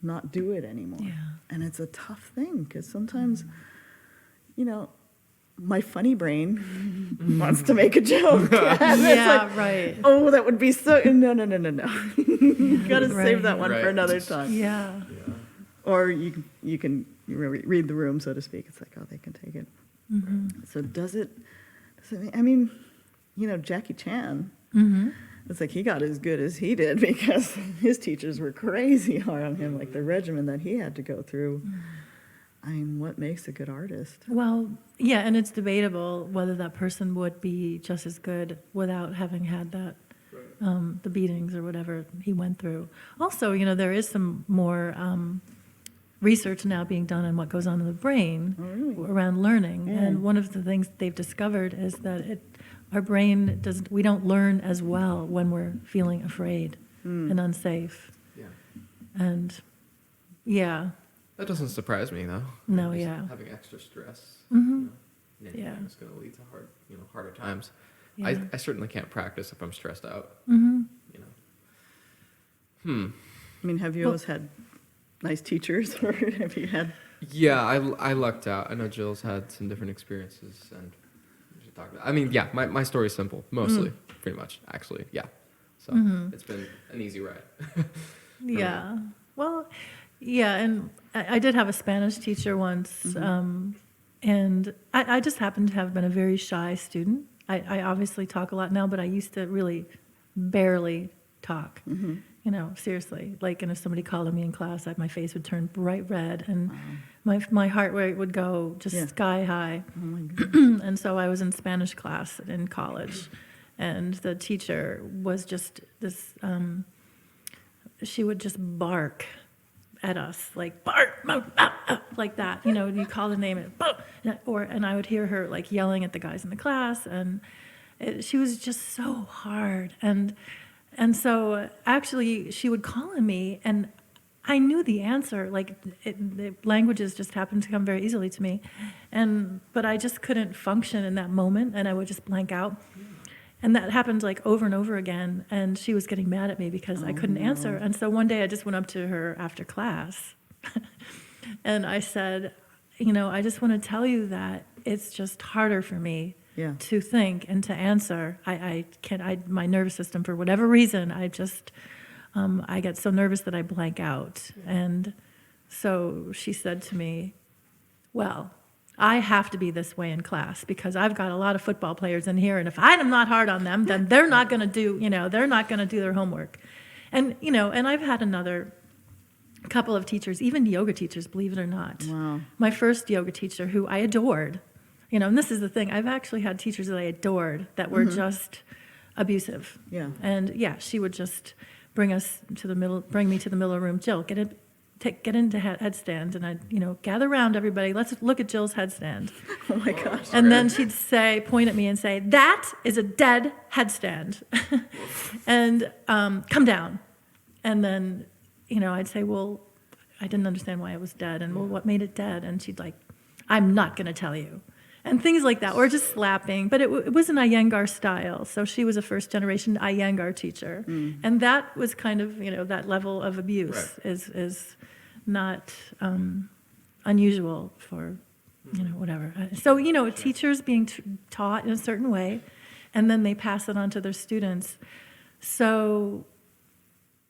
[SPEAKER 3] not do it anymore. And it's a tough thing, because sometimes, my funny brain wants to make a joke.
[SPEAKER 1] Right.
[SPEAKER 3] Oh, that would be so, no. You got to save that one for another time. Or you can read the room, so to speak. It's like, oh, they can take it. So does it, I mean, Jackie Chan, it's like he got as good as he did because his teachers were crazy hard on him, like the regimen that he had to go through. I mean, what makes a good artist?
[SPEAKER 1] Well, and it's debatable whether that person would be just as good without having had that, the beatings or whatever he went through. Also, there is some more research now being done on what goes on in the brain around learning. And one of the things they've discovered is that our brain we don't learn as well when we're feeling afraid and unsafe. And
[SPEAKER 2] that doesn't surprise me though.
[SPEAKER 1] No,
[SPEAKER 2] Having extra stress, it's going to lead to harder times. I certainly can't practice if I'm stressed out.
[SPEAKER 3] I mean, have you always had nice teachers, or have you had?
[SPEAKER 2] Yeah, I lucked out. I know Jill's had some different experiences, and we should talk about. I mean, my story's simple, mostly, pretty much, actually. So it's been an easy ride.
[SPEAKER 1] Well, and I did have a Spanish teacher once, and I just happened to have been a very shy student. I obviously talk a lot now, but I used to really barely talk. Seriously. And if somebody called on me in class, my face would turn bright red, and my heart rate would go just sky high.
[SPEAKER 3] Oh my goodness.
[SPEAKER 1] And so I was in Spanish class in college, and the teacher was just this. She would just bark at us, bark, like that. You call the name, and I would hear her yelling at the guys in the class, and she was just so hard. And so actually she would call on me, and I knew the answer. The languages just happened to come very easily to me, but I just couldn't function in that moment, and I would just blank out. And that happened over and over again, and she was getting mad at me because I couldn't answer. And so one day I just went up to her after class, and I said, I just want to tell you that it's just harder for me to think and to answer. I can't. My nervous system, for whatever reason, I get so nervous that I blank out. And so she said to me, well, I have to be this way in class because I've got a lot of football players in here, and if I'm not hard on them, then they're not going to do, they're not going to do their homework. And, and I've had another couple of teachers, even yoga teachers, believe it or not.
[SPEAKER 3] Wow.
[SPEAKER 1] My first yoga teacher, who I adored, and this is the thing, I've actually had teachers that I adored that were just abusive.
[SPEAKER 3] Yeah.
[SPEAKER 1] And yeah, she would just bring me to the middle of the room. Jill, get into headstand, and I'd, gather around everybody. Let's look at Jill's headstand.
[SPEAKER 3] Oh my gosh.
[SPEAKER 1] And then she'd point at me and say, "That is a dead headstand," and come down. And then, I'd say, "Well, I didn't understand why it was dead, and well, what made it dead?" And she'd like, "I'm not going to tell you," and things like that, or just slapping. But it was an Iyengar style, so she was a first-generation Iyengar teacher, and that was kind of, that level of abuse is not unusual for, whatever. So, teachers being taught in a certain way, and then they pass it on to their students. So,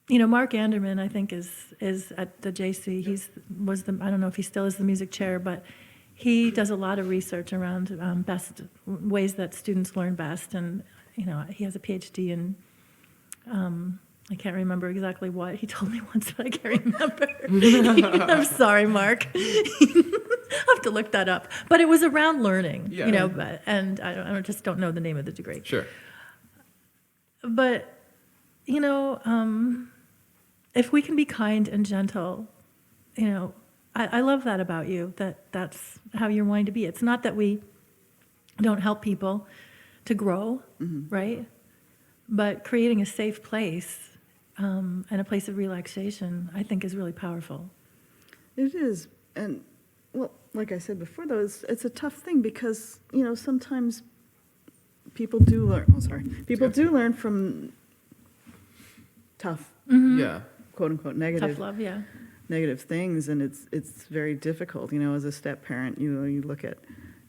[SPEAKER 1] Mark Anderman, I think, is at the JC. I don't know if he still is the music chair, but he does a lot of research around best ways that students learn best. And, he has a PhD in, I can't remember exactly what. He told me once, but I can't remember. I'm sorry, Mark. I'll have to look that up. But it was around learning, and I just don't know the name of the degree.
[SPEAKER 2] Sure.
[SPEAKER 1] But, if we can be kind and gentle, I love that about you, that's how you're wanting to be. It's not that we don't help people to grow, right? But creating a safe place and a place of relaxation, I think, is really powerful.
[SPEAKER 3] It is. And, well, like I said before, though, it's a tough thing because, sometimes people do learn. Oh, sorry. People do learn from tough,
[SPEAKER 2] Yeah.
[SPEAKER 3] quote unquote,
[SPEAKER 1] Tough love, yeah.
[SPEAKER 3] negative things, and it's very difficult. As a step parent, you look at,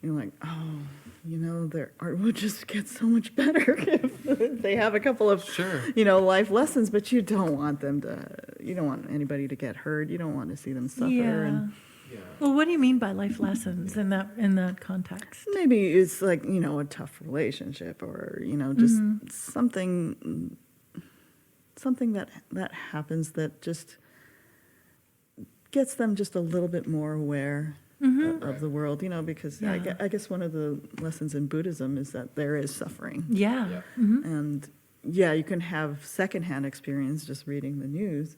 [SPEAKER 3] you're like, oh, their art would just get so much better if they have a couple of,
[SPEAKER 2] Sure.
[SPEAKER 3] life lessons. But you don't want anybody to get hurt. You don't want to see them suffer.
[SPEAKER 1] Yeah.
[SPEAKER 3] And
[SPEAKER 1] Well, what do you mean by life lessons in that context?
[SPEAKER 3] maybe it's like a tough relationship, or just something that happens that just gets them just a little bit more aware of the world, because
[SPEAKER 1] Yeah.
[SPEAKER 3] I guess one of the lessons in Buddhism is that there is suffering.
[SPEAKER 1] Yeah.
[SPEAKER 2] Yeah.
[SPEAKER 3] And yeah, you can have secondhand experience just reading the news,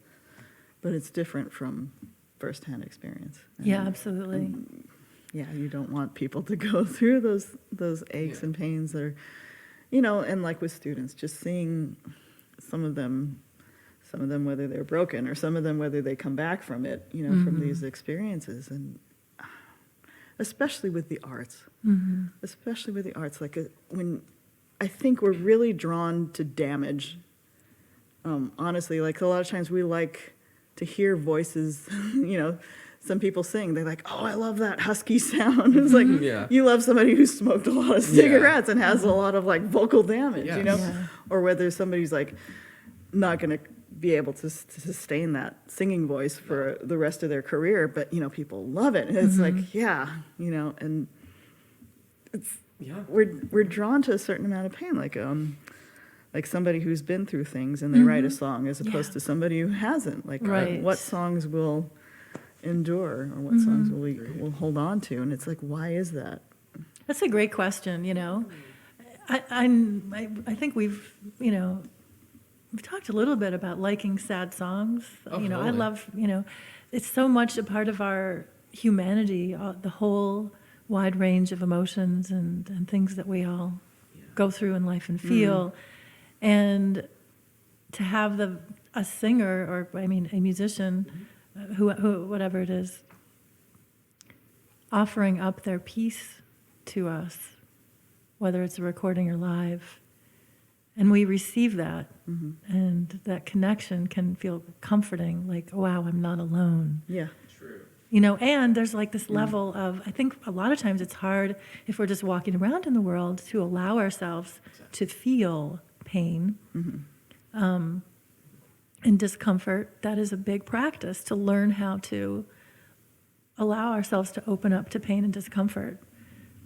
[SPEAKER 3] but it's different from firsthand experience.
[SPEAKER 1] Yeah, absolutely.
[SPEAKER 3] Yeah, you don't want people to go through those aches and pains that are, and like with students, just seeing some of them whether they're broken, or some of them whether they come back from it, from these experiences, and especially with the arts. Like when I think we're really drawn to damage. Honestly, like a lot of times we like to hear voices, some people sing, they're like, oh, I love that husky sound. It's like, you love somebody who smoked a lot of cigarettes and has a lot of like vocal damage,
[SPEAKER 2] Yeah.
[SPEAKER 3] or whether somebody's like not going to be able to sustain that singing voice for the rest of their career, but people love it. And it's like, and it's, we're drawn to a certain amount of pain, like somebody who's been through things and they write a song, as opposed to somebody who hasn't. Like,
[SPEAKER 1] Right.
[SPEAKER 3] what songs will endure, or what songs will hold on to? And it's like, why is that?
[SPEAKER 1] That's a great question, I think we've talked a little bit about liking sad songs.
[SPEAKER 2] Oh,
[SPEAKER 1] I
[SPEAKER 2] totally.
[SPEAKER 1] love, it's so much a part of our humanity, the whole wide range of emotions and things that we all go through in life and feel. And to have a singer, or a musician, who whatever it is, offering up their piece to us, whether it's a recording or live, and we receive that, and that connection can feel comforting, like, wow, I'm not alone.
[SPEAKER 3] Yeah.
[SPEAKER 2] True.
[SPEAKER 1] And there's like this level of, I think a lot of times it's hard if we're just walking around in the world to allow ourselves to feel pain and discomfort. That is a big practice, to learn how to allow ourselves to open up to pain and discomfort,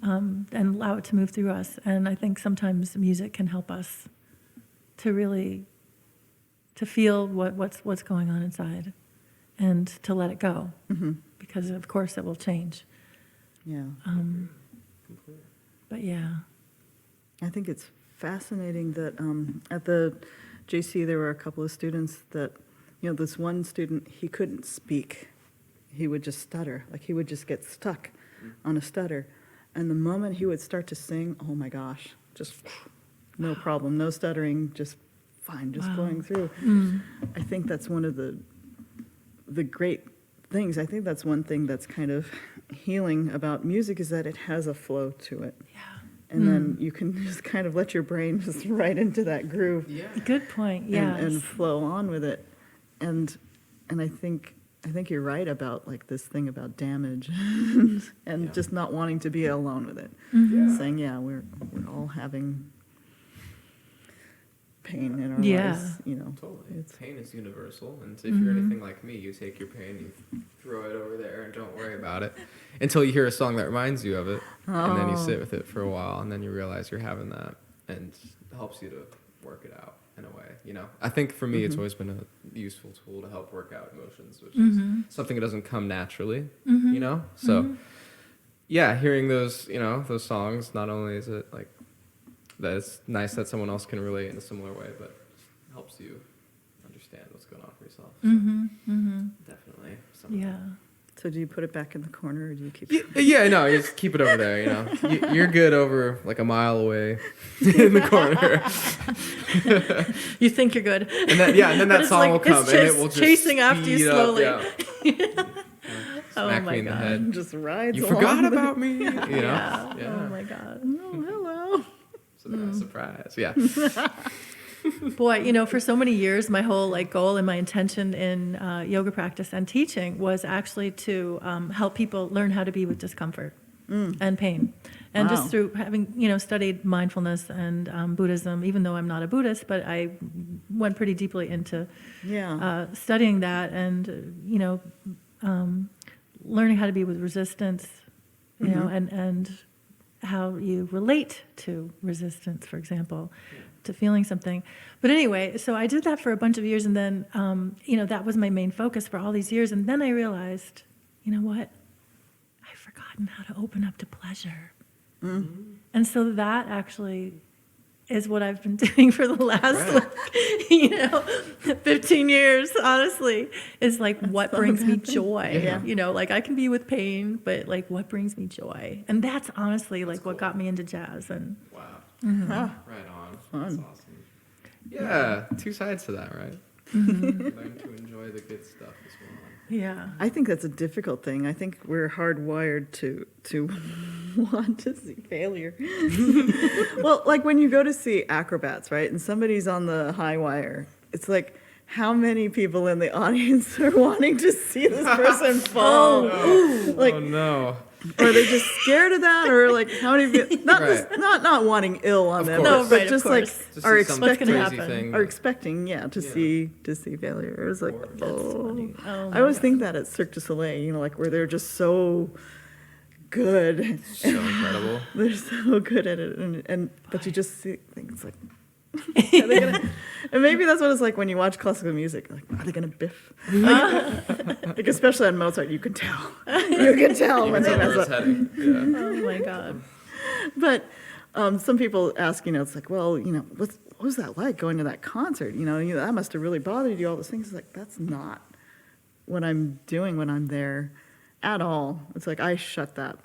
[SPEAKER 1] and allow it to move through us. And I think sometimes music can help us to really to feel what's going on inside, and to let it go, because of course it will change.
[SPEAKER 3] Yeah.
[SPEAKER 1] But yeah.
[SPEAKER 3] I think it's fascinating that at the JC there were a couple of students that, this one student, he couldn't speak. He would just stutter, like he would just get stuck on a stutter. And the moment he would start to sing, oh my gosh, just no problem, no stuttering, just fine, just going through. I think that's one of the great things. I think that's one thing that's kind of healing about music, is that it has a flow to it.
[SPEAKER 1] Yeah.
[SPEAKER 3] And then you can just kind of let your brain just right into that groove.
[SPEAKER 2] Yeah.
[SPEAKER 1] Good point. Yeah.
[SPEAKER 3] And flow on with it. And I think you're right about like this thing about damage and just not wanting to be alone with it. Saying, we're all having pain in our lives,
[SPEAKER 2] Totally. Pain is universal, and if you're anything like me, you take your pain, you throw it over there, and don't worry about it until you hear a song that reminds you of it, and then you sit with it for a while, and then you realize you're having that, and it helps you to work it out in a way. I think for me, it's always been a useful tool to help work out emotions, which is something that doesn't come naturally. So hearing those those songs, not only is it like that it's nice that someone else can relate in a similar way, but it helps you understand what's going on for yourself. So definitely.
[SPEAKER 1] Yeah.
[SPEAKER 3] So do you put it back in the corner, or do you keep it?
[SPEAKER 2] No, you just keep it over there, You're good over like a mile away in the corner.
[SPEAKER 1] You think you're good.
[SPEAKER 2] And then that song will come, and it will just
[SPEAKER 1] chasing after you
[SPEAKER 2] speed
[SPEAKER 1] slowly.
[SPEAKER 2] up, smack me in the head.
[SPEAKER 3] Just rides
[SPEAKER 2] You
[SPEAKER 3] along
[SPEAKER 2] forgot
[SPEAKER 3] with it.
[SPEAKER 2] about me,
[SPEAKER 1] Yeah.
[SPEAKER 2] Yeah.
[SPEAKER 1] Oh my God.
[SPEAKER 3] Oh, hello.
[SPEAKER 2] Surprise. Yeah.
[SPEAKER 1] Boy, for so many years, my whole goal and my intention in yoga practice and teaching was actually to help people learn how to be with discomfort and pain. And
[SPEAKER 3] Wow.
[SPEAKER 1] just through having, studied mindfulness and Buddhism, even though I'm not a Buddhist, but I went pretty deeply into studying that and, learning how to be with resistance, and how you relate to resistance, for example, to feeling something. But anyway, so I did that for a bunch of years, and then, that was my main focus for all these years. And then I realized, you know what? I've forgotten how to open up to pleasure. And so that actually is what I've been doing for the last, 15 years, honestly, is what brings me joy.
[SPEAKER 3] Yeah.
[SPEAKER 1] I can be with pain, but what brings me joy. And that's honestly what
[SPEAKER 2] cool.
[SPEAKER 1] got me into jazz. And
[SPEAKER 2] Wow.
[SPEAKER 3] Huh.
[SPEAKER 2] Right on.
[SPEAKER 3] Fun.
[SPEAKER 2] That's awesome. Yeah, two sides to that, right? Learn to enjoy the good stuff as well.
[SPEAKER 1] yeah.
[SPEAKER 3] I think that's a difficult thing. I think we're hardwired to want to see failure. Well, when you go to see acrobats, right, and somebody's on the high wire, it's how many people in the audience are wanting to see this person fall?
[SPEAKER 2] Oh no.
[SPEAKER 3] Or are they just scared of that, or how many people, not wanting ill on them,
[SPEAKER 2] course.
[SPEAKER 3] but
[SPEAKER 1] Right,
[SPEAKER 3] just
[SPEAKER 1] of course.
[SPEAKER 2] Just
[SPEAKER 3] are
[SPEAKER 2] see some
[SPEAKER 3] expecting
[SPEAKER 2] crazy
[SPEAKER 1] happen.
[SPEAKER 2] thing.
[SPEAKER 3] are expecting to see failure. It was
[SPEAKER 1] Funny. Oh,
[SPEAKER 3] I always think that at Cirque du Soleil, where they're just so good.
[SPEAKER 2] So incredible.
[SPEAKER 3] They're so good at it, but you just see things are they gonna, and maybe that's what it's like when you watch classical music. Are they gonna biff? Especially on Mozart, you can tell. You can tell when they mess up.
[SPEAKER 2] Heading. Yeah.
[SPEAKER 1] Oh my God.
[SPEAKER 3] But some people ask, it's what was that like going to that concert? That must have really bothered you. All those things. It's that's not what I'm doing when I'm there at all. It's I shut that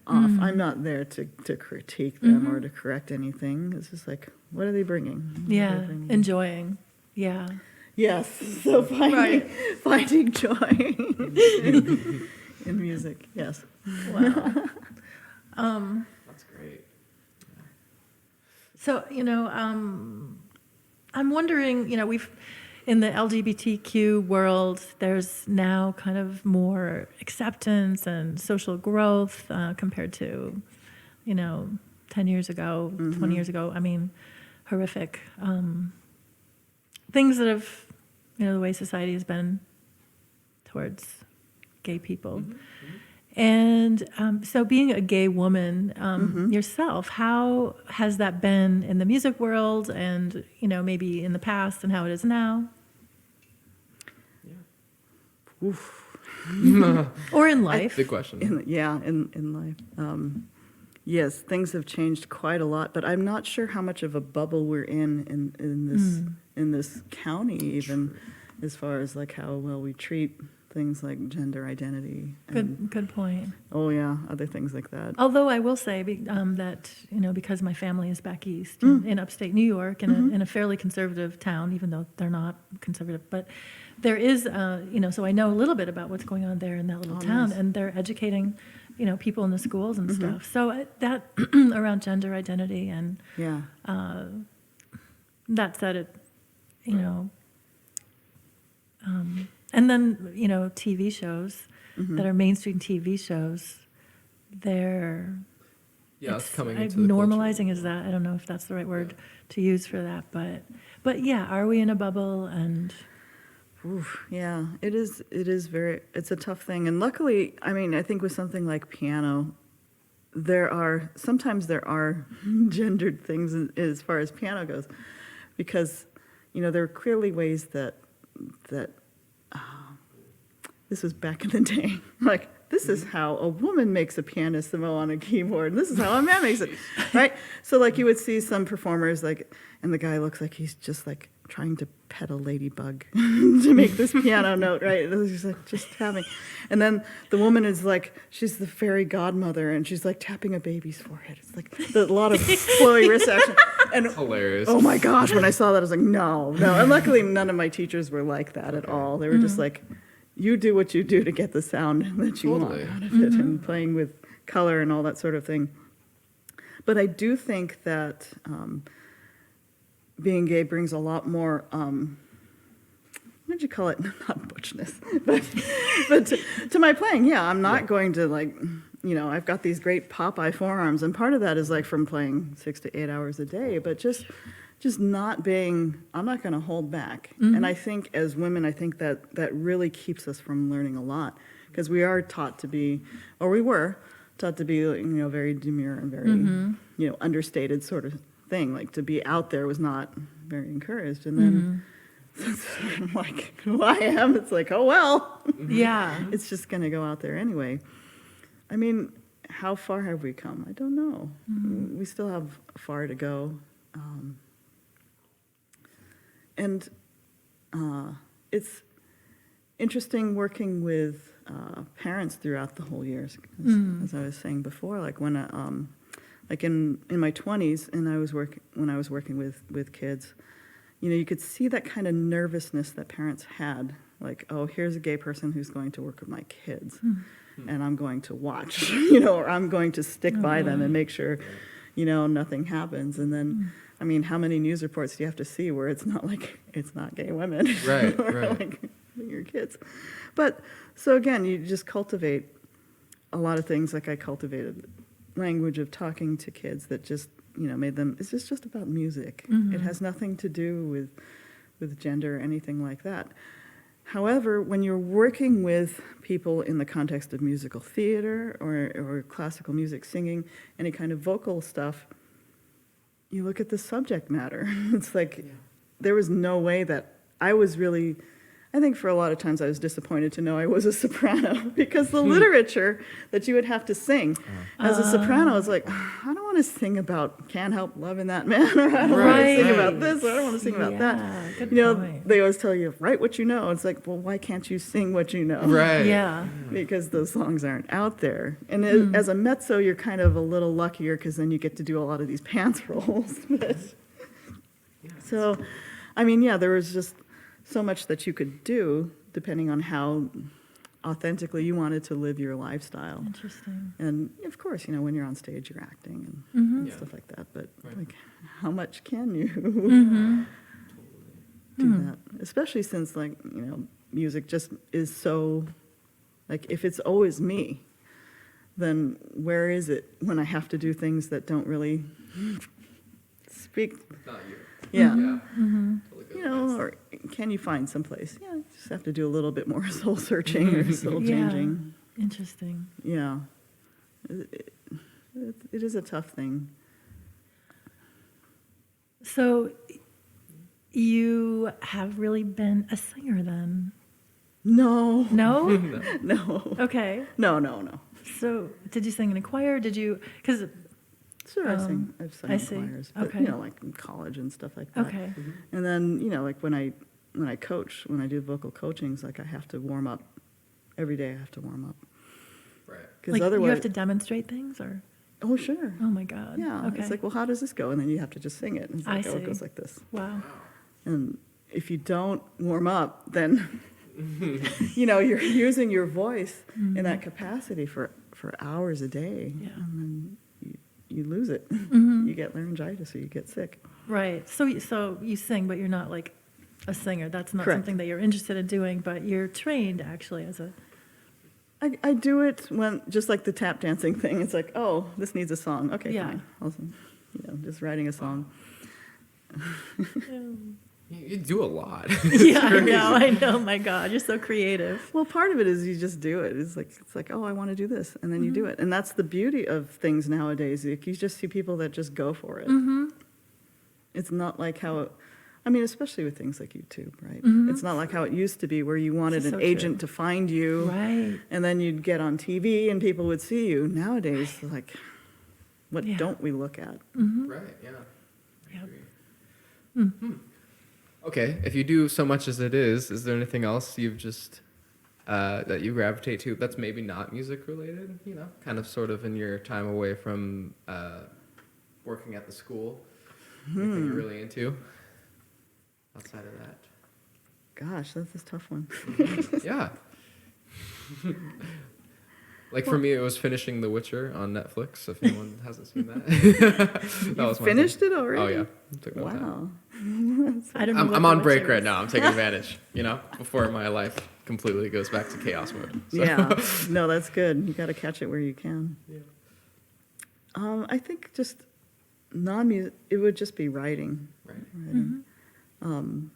[SPEAKER 3] off. I'm not there to critique them or to correct anything. It's just what are they bringing? What
[SPEAKER 1] Yeah.
[SPEAKER 3] are they bringing?
[SPEAKER 1] Enjoying. Yeah.
[SPEAKER 3] Yes. So finding joy in music. Yes.
[SPEAKER 1] Wow.
[SPEAKER 2] That's great.
[SPEAKER 1] So, I'm wondering, we've, in the LGBTQ world, there's now kind of more acceptance and social growth compared to, 10 years ago, 20 years ago. I mean, horrific things that have, the way society has been towards gay people. And so being a gay woman yourself, how has that been in the music world and, maybe in the past and how it is now?
[SPEAKER 3] Oof.
[SPEAKER 1] Or in life?
[SPEAKER 2] Big question.
[SPEAKER 3] In life. Yes, things have changed quite a lot, but I'm not sure how much of a bubble we're in this county, even as far as like how well we treat things like gender identity.
[SPEAKER 1] Good point.
[SPEAKER 3] Oh yeah, other things like that.
[SPEAKER 1] Although I will say that, because my family is back east in upstate New York in a fairly conservative town, even though they're not conservative, but there is, so I know a little bit about what's going on there in that little town,
[SPEAKER 3] nice.
[SPEAKER 1] and they're educating, people in the schools and stuff. So that around gender identity and
[SPEAKER 3] Yeah.
[SPEAKER 1] that said, and then, TV shows that are mainstream TV shows, they're
[SPEAKER 2] It's coming
[SPEAKER 1] I'm
[SPEAKER 2] into the
[SPEAKER 1] normalizing
[SPEAKER 2] culture.
[SPEAKER 1] is that, I don't know if that's the right word to use for that, but yeah, are we in a bubble? And
[SPEAKER 3] Oof, yeah, it is it's a tough thing. And luckily, I mean, I think with something like piano, sometimes there are gendered things as far as piano goes, because, there are clearly ways that this was back in the day. Like, this is how a woman makes a pianissimo on a keyboard, and this is how a man makes it, right? So, like, you would see some performers, like, and the guy looks like he's just, like, trying to pet a ladybug to make this piano note, right? He's, like, just tapping. And then the woman is, like, she's the fairy godmother, and she's, like, tapping a baby's forehead. It's, like, a lot of flowy wrist action. And,
[SPEAKER 2] Hilarious.
[SPEAKER 3] oh, my gosh, when I saw that, I was like, no. And luckily, none of my teachers were like that at all. They were just like, you do what you do to get the sound that you want out of it, and playing with color and all that sort of thing. But I do think that being gay brings a lot more, what'd you call it? Not butchness, but to my playing, yeah, I'm not going to, like, I've got these great Popeye forearms, and part of that is, like, from playing 6 to 8 hours a day, but just not being, I'm not going to hold back. And I think as women, I think that really keeps us from learning a lot, because we are taught to be, or we were taught to be, very demure and very, understated sort of thing. Like, to be out there was not very encouraged. And then, I'm like, who I am, it's like, oh, well.
[SPEAKER 1] yeah,
[SPEAKER 3] It's just going to go out there anyway. I mean, how far have we come? I don't know. We still have far to go. And it's interesting working with parents throughout the whole years, as I was saying before. Like when, like in my 20s, and when I was working with kids, you could see that kind of nervousness that parents had. Like, oh, here's a gay person who's going to work with my kids, and I'm going to watch, or I'm going to stick by them and make sure, nothing happens. And then, I mean, how many news reports do you have to see where it's not gay women,
[SPEAKER 2] Right,
[SPEAKER 3] or
[SPEAKER 2] right.
[SPEAKER 3] like your kids? But so again, you just cultivate a lot of things. Like I cultivated language of talking to kids that just made them. It's just about music. It has nothing to do with gender or anything like that. However, when you're working with people in the context of musical theater or classical music, singing, any kind of vocal stuff, you look at the subject matter. It's like there was no way that I was really, I think for a lot of times I was disappointed to know I was a soprano, because the literature that you would have to sing as a soprano is like, I don't want to sing about can't help loving that man, or I don't want to sing about this, or I don't want to sing about that.
[SPEAKER 1] Good point.
[SPEAKER 3] They always tell you, write what you know. It's like, well, why can't you sing what you know?
[SPEAKER 2] Right.
[SPEAKER 1] Yeah.
[SPEAKER 3] Because those songs aren't out there. And as a mezzo, you're kind of a little luckier, because then you get to do a lot of these pants rolls. So, I mean, there was just so much that you could do depending on how authentically you wanted to live your lifestyle.
[SPEAKER 1] Interesting.
[SPEAKER 3] And of course, when you're on stage, you're acting and stuff like that. But like, how much can you do that? Especially since, like, music just is so, like, if it's always me, then where is it when I have to do things that don't really speak?
[SPEAKER 2] Not you.
[SPEAKER 3] Yeah.
[SPEAKER 2] Yeah. Totally get it.
[SPEAKER 3] Or can you find someplace? Yeah, just have to do a little bit more soul searching or soul changing.
[SPEAKER 1] Yeah. Interesting.
[SPEAKER 3] Yeah. It is a tough thing.
[SPEAKER 1] So you have really been a singer then?
[SPEAKER 3] No.
[SPEAKER 1] No?
[SPEAKER 3] No.
[SPEAKER 1] Okay.
[SPEAKER 3] No.
[SPEAKER 1] So did you sing in a choir? Did you, because,
[SPEAKER 3] Sure, I've sung
[SPEAKER 1] I
[SPEAKER 3] in
[SPEAKER 1] see.
[SPEAKER 3] choirs, but
[SPEAKER 1] Okay.
[SPEAKER 3] like in college and stuff like that.
[SPEAKER 1] okay.
[SPEAKER 3] And then like when I coach, when I do vocal coachings, like I have to warm up every day. I have to warm up
[SPEAKER 2] Right.
[SPEAKER 3] because
[SPEAKER 1] Like
[SPEAKER 3] otherwise,
[SPEAKER 1] you have to demonstrate things or?
[SPEAKER 3] oh sure,
[SPEAKER 1] Oh my God.
[SPEAKER 3] yeah.
[SPEAKER 1] Okay.
[SPEAKER 3] It's like, well, how does this go? And then you have to just sing it. And it's
[SPEAKER 1] I
[SPEAKER 3] like, oh,
[SPEAKER 1] see.
[SPEAKER 3] it goes like this.
[SPEAKER 1] Wow.
[SPEAKER 3] And if you don't warm up, then you're using your voice in that capacity for hours a day,
[SPEAKER 1] Yeah.
[SPEAKER 3] and then you lose it.
[SPEAKER 1] Mm-hmm.
[SPEAKER 3] You get laryngitis or you get sick.
[SPEAKER 1] Right. So you sing, but you're not like a singer. That's not
[SPEAKER 3] Correct.
[SPEAKER 1] something that you're interested in doing, but you're trained actually as a.
[SPEAKER 3] I do it when, just like the tap dancing thing, it's like, oh, this needs a song. Okay,
[SPEAKER 1] Yeah.
[SPEAKER 3] fine. I'll sing. Just writing a song.
[SPEAKER 2] You do a lot.
[SPEAKER 1] Yeah, I know. My God, you're so creative.
[SPEAKER 3] Well, part of it is you just do it. It's like, oh, I want to do this, and then you do it. And that's the beauty of things nowadays. Like, you just see people that just go for it.
[SPEAKER 1] Mm-hmm.
[SPEAKER 3] It's not like how, especially with things like YouTube, right? It's not like how it used to be where you wanted
[SPEAKER 1] This is
[SPEAKER 3] an
[SPEAKER 1] so
[SPEAKER 3] agent
[SPEAKER 1] true.
[SPEAKER 3] to find you,
[SPEAKER 1] Right.
[SPEAKER 3] and then you'd get on TV and people would see you. Nowadays, like, what
[SPEAKER 1] Yeah.
[SPEAKER 3] don't we look at?
[SPEAKER 2] Right, yeah. I
[SPEAKER 1] Yep.
[SPEAKER 2] agree. Okay, if you do so much as it is there anything else you've just, that you gravitate to that's maybe not music related, kind of sort of in your time away from working at the school? Anything you're really into outside of that?
[SPEAKER 3] Gosh, that's a tough one.
[SPEAKER 2] Yeah. Like for me, it was finishing The Witcher on Netflix. If anyone hasn't seen that, that was my
[SPEAKER 3] Finished
[SPEAKER 2] thing.
[SPEAKER 3] it already?
[SPEAKER 2] Oh yeah, took no time.
[SPEAKER 3] Wow.
[SPEAKER 1] I don't know. what
[SPEAKER 2] I'm
[SPEAKER 1] The
[SPEAKER 2] on break
[SPEAKER 1] Witcher
[SPEAKER 2] right
[SPEAKER 1] is.
[SPEAKER 2] now. I'm taking advantage. Before my life completely goes back to chaos mode. So.
[SPEAKER 3] Yeah, no, that's good. You got to catch it where you can.
[SPEAKER 2] Yeah.
[SPEAKER 3] I think just non-music, it would just be writing.
[SPEAKER 2] Right.
[SPEAKER 3] Writing.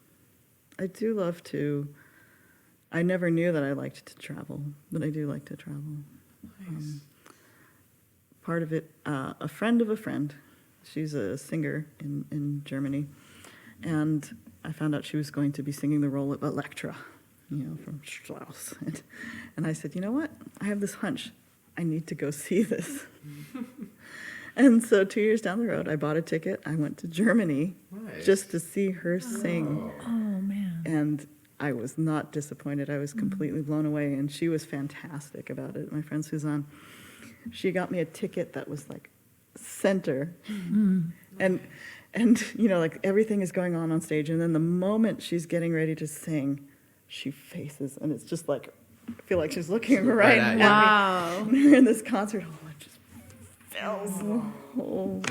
[SPEAKER 3] I do love to. I never knew that I liked to travel, but I do like to travel.
[SPEAKER 2] Nice.
[SPEAKER 3] Part of it, a friend of a friend, she's a singer in Germany, and I found out she was going to be singing the role of Electra, from Strauss. And I said, you know what? I have this hunch. I need to go see this. And so 2 years down the road, I bought a ticket. I went to Germany
[SPEAKER 2] Nice.
[SPEAKER 3] just to see her sing.
[SPEAKER 1] Oh man.
[SPEAKER 3] And I was not disappointed. I was completely blown away, and she was fantastic about it. My friend Suzanne, she got me a ticket that was like center, and like everything is going on stage, and then the moment she's getting ready to sing, she faces, and it's just like I feel like she's looking right
[SPEAKER 2] at
[SPEAKER 3] at
[SPEAKER 2] you.
[SPEAKER 3] me.
[SPEAKER 1] Wow.
[SPEAKER 3] We're in this concert hall, it just fills the
[SPEAKER 1] Wow.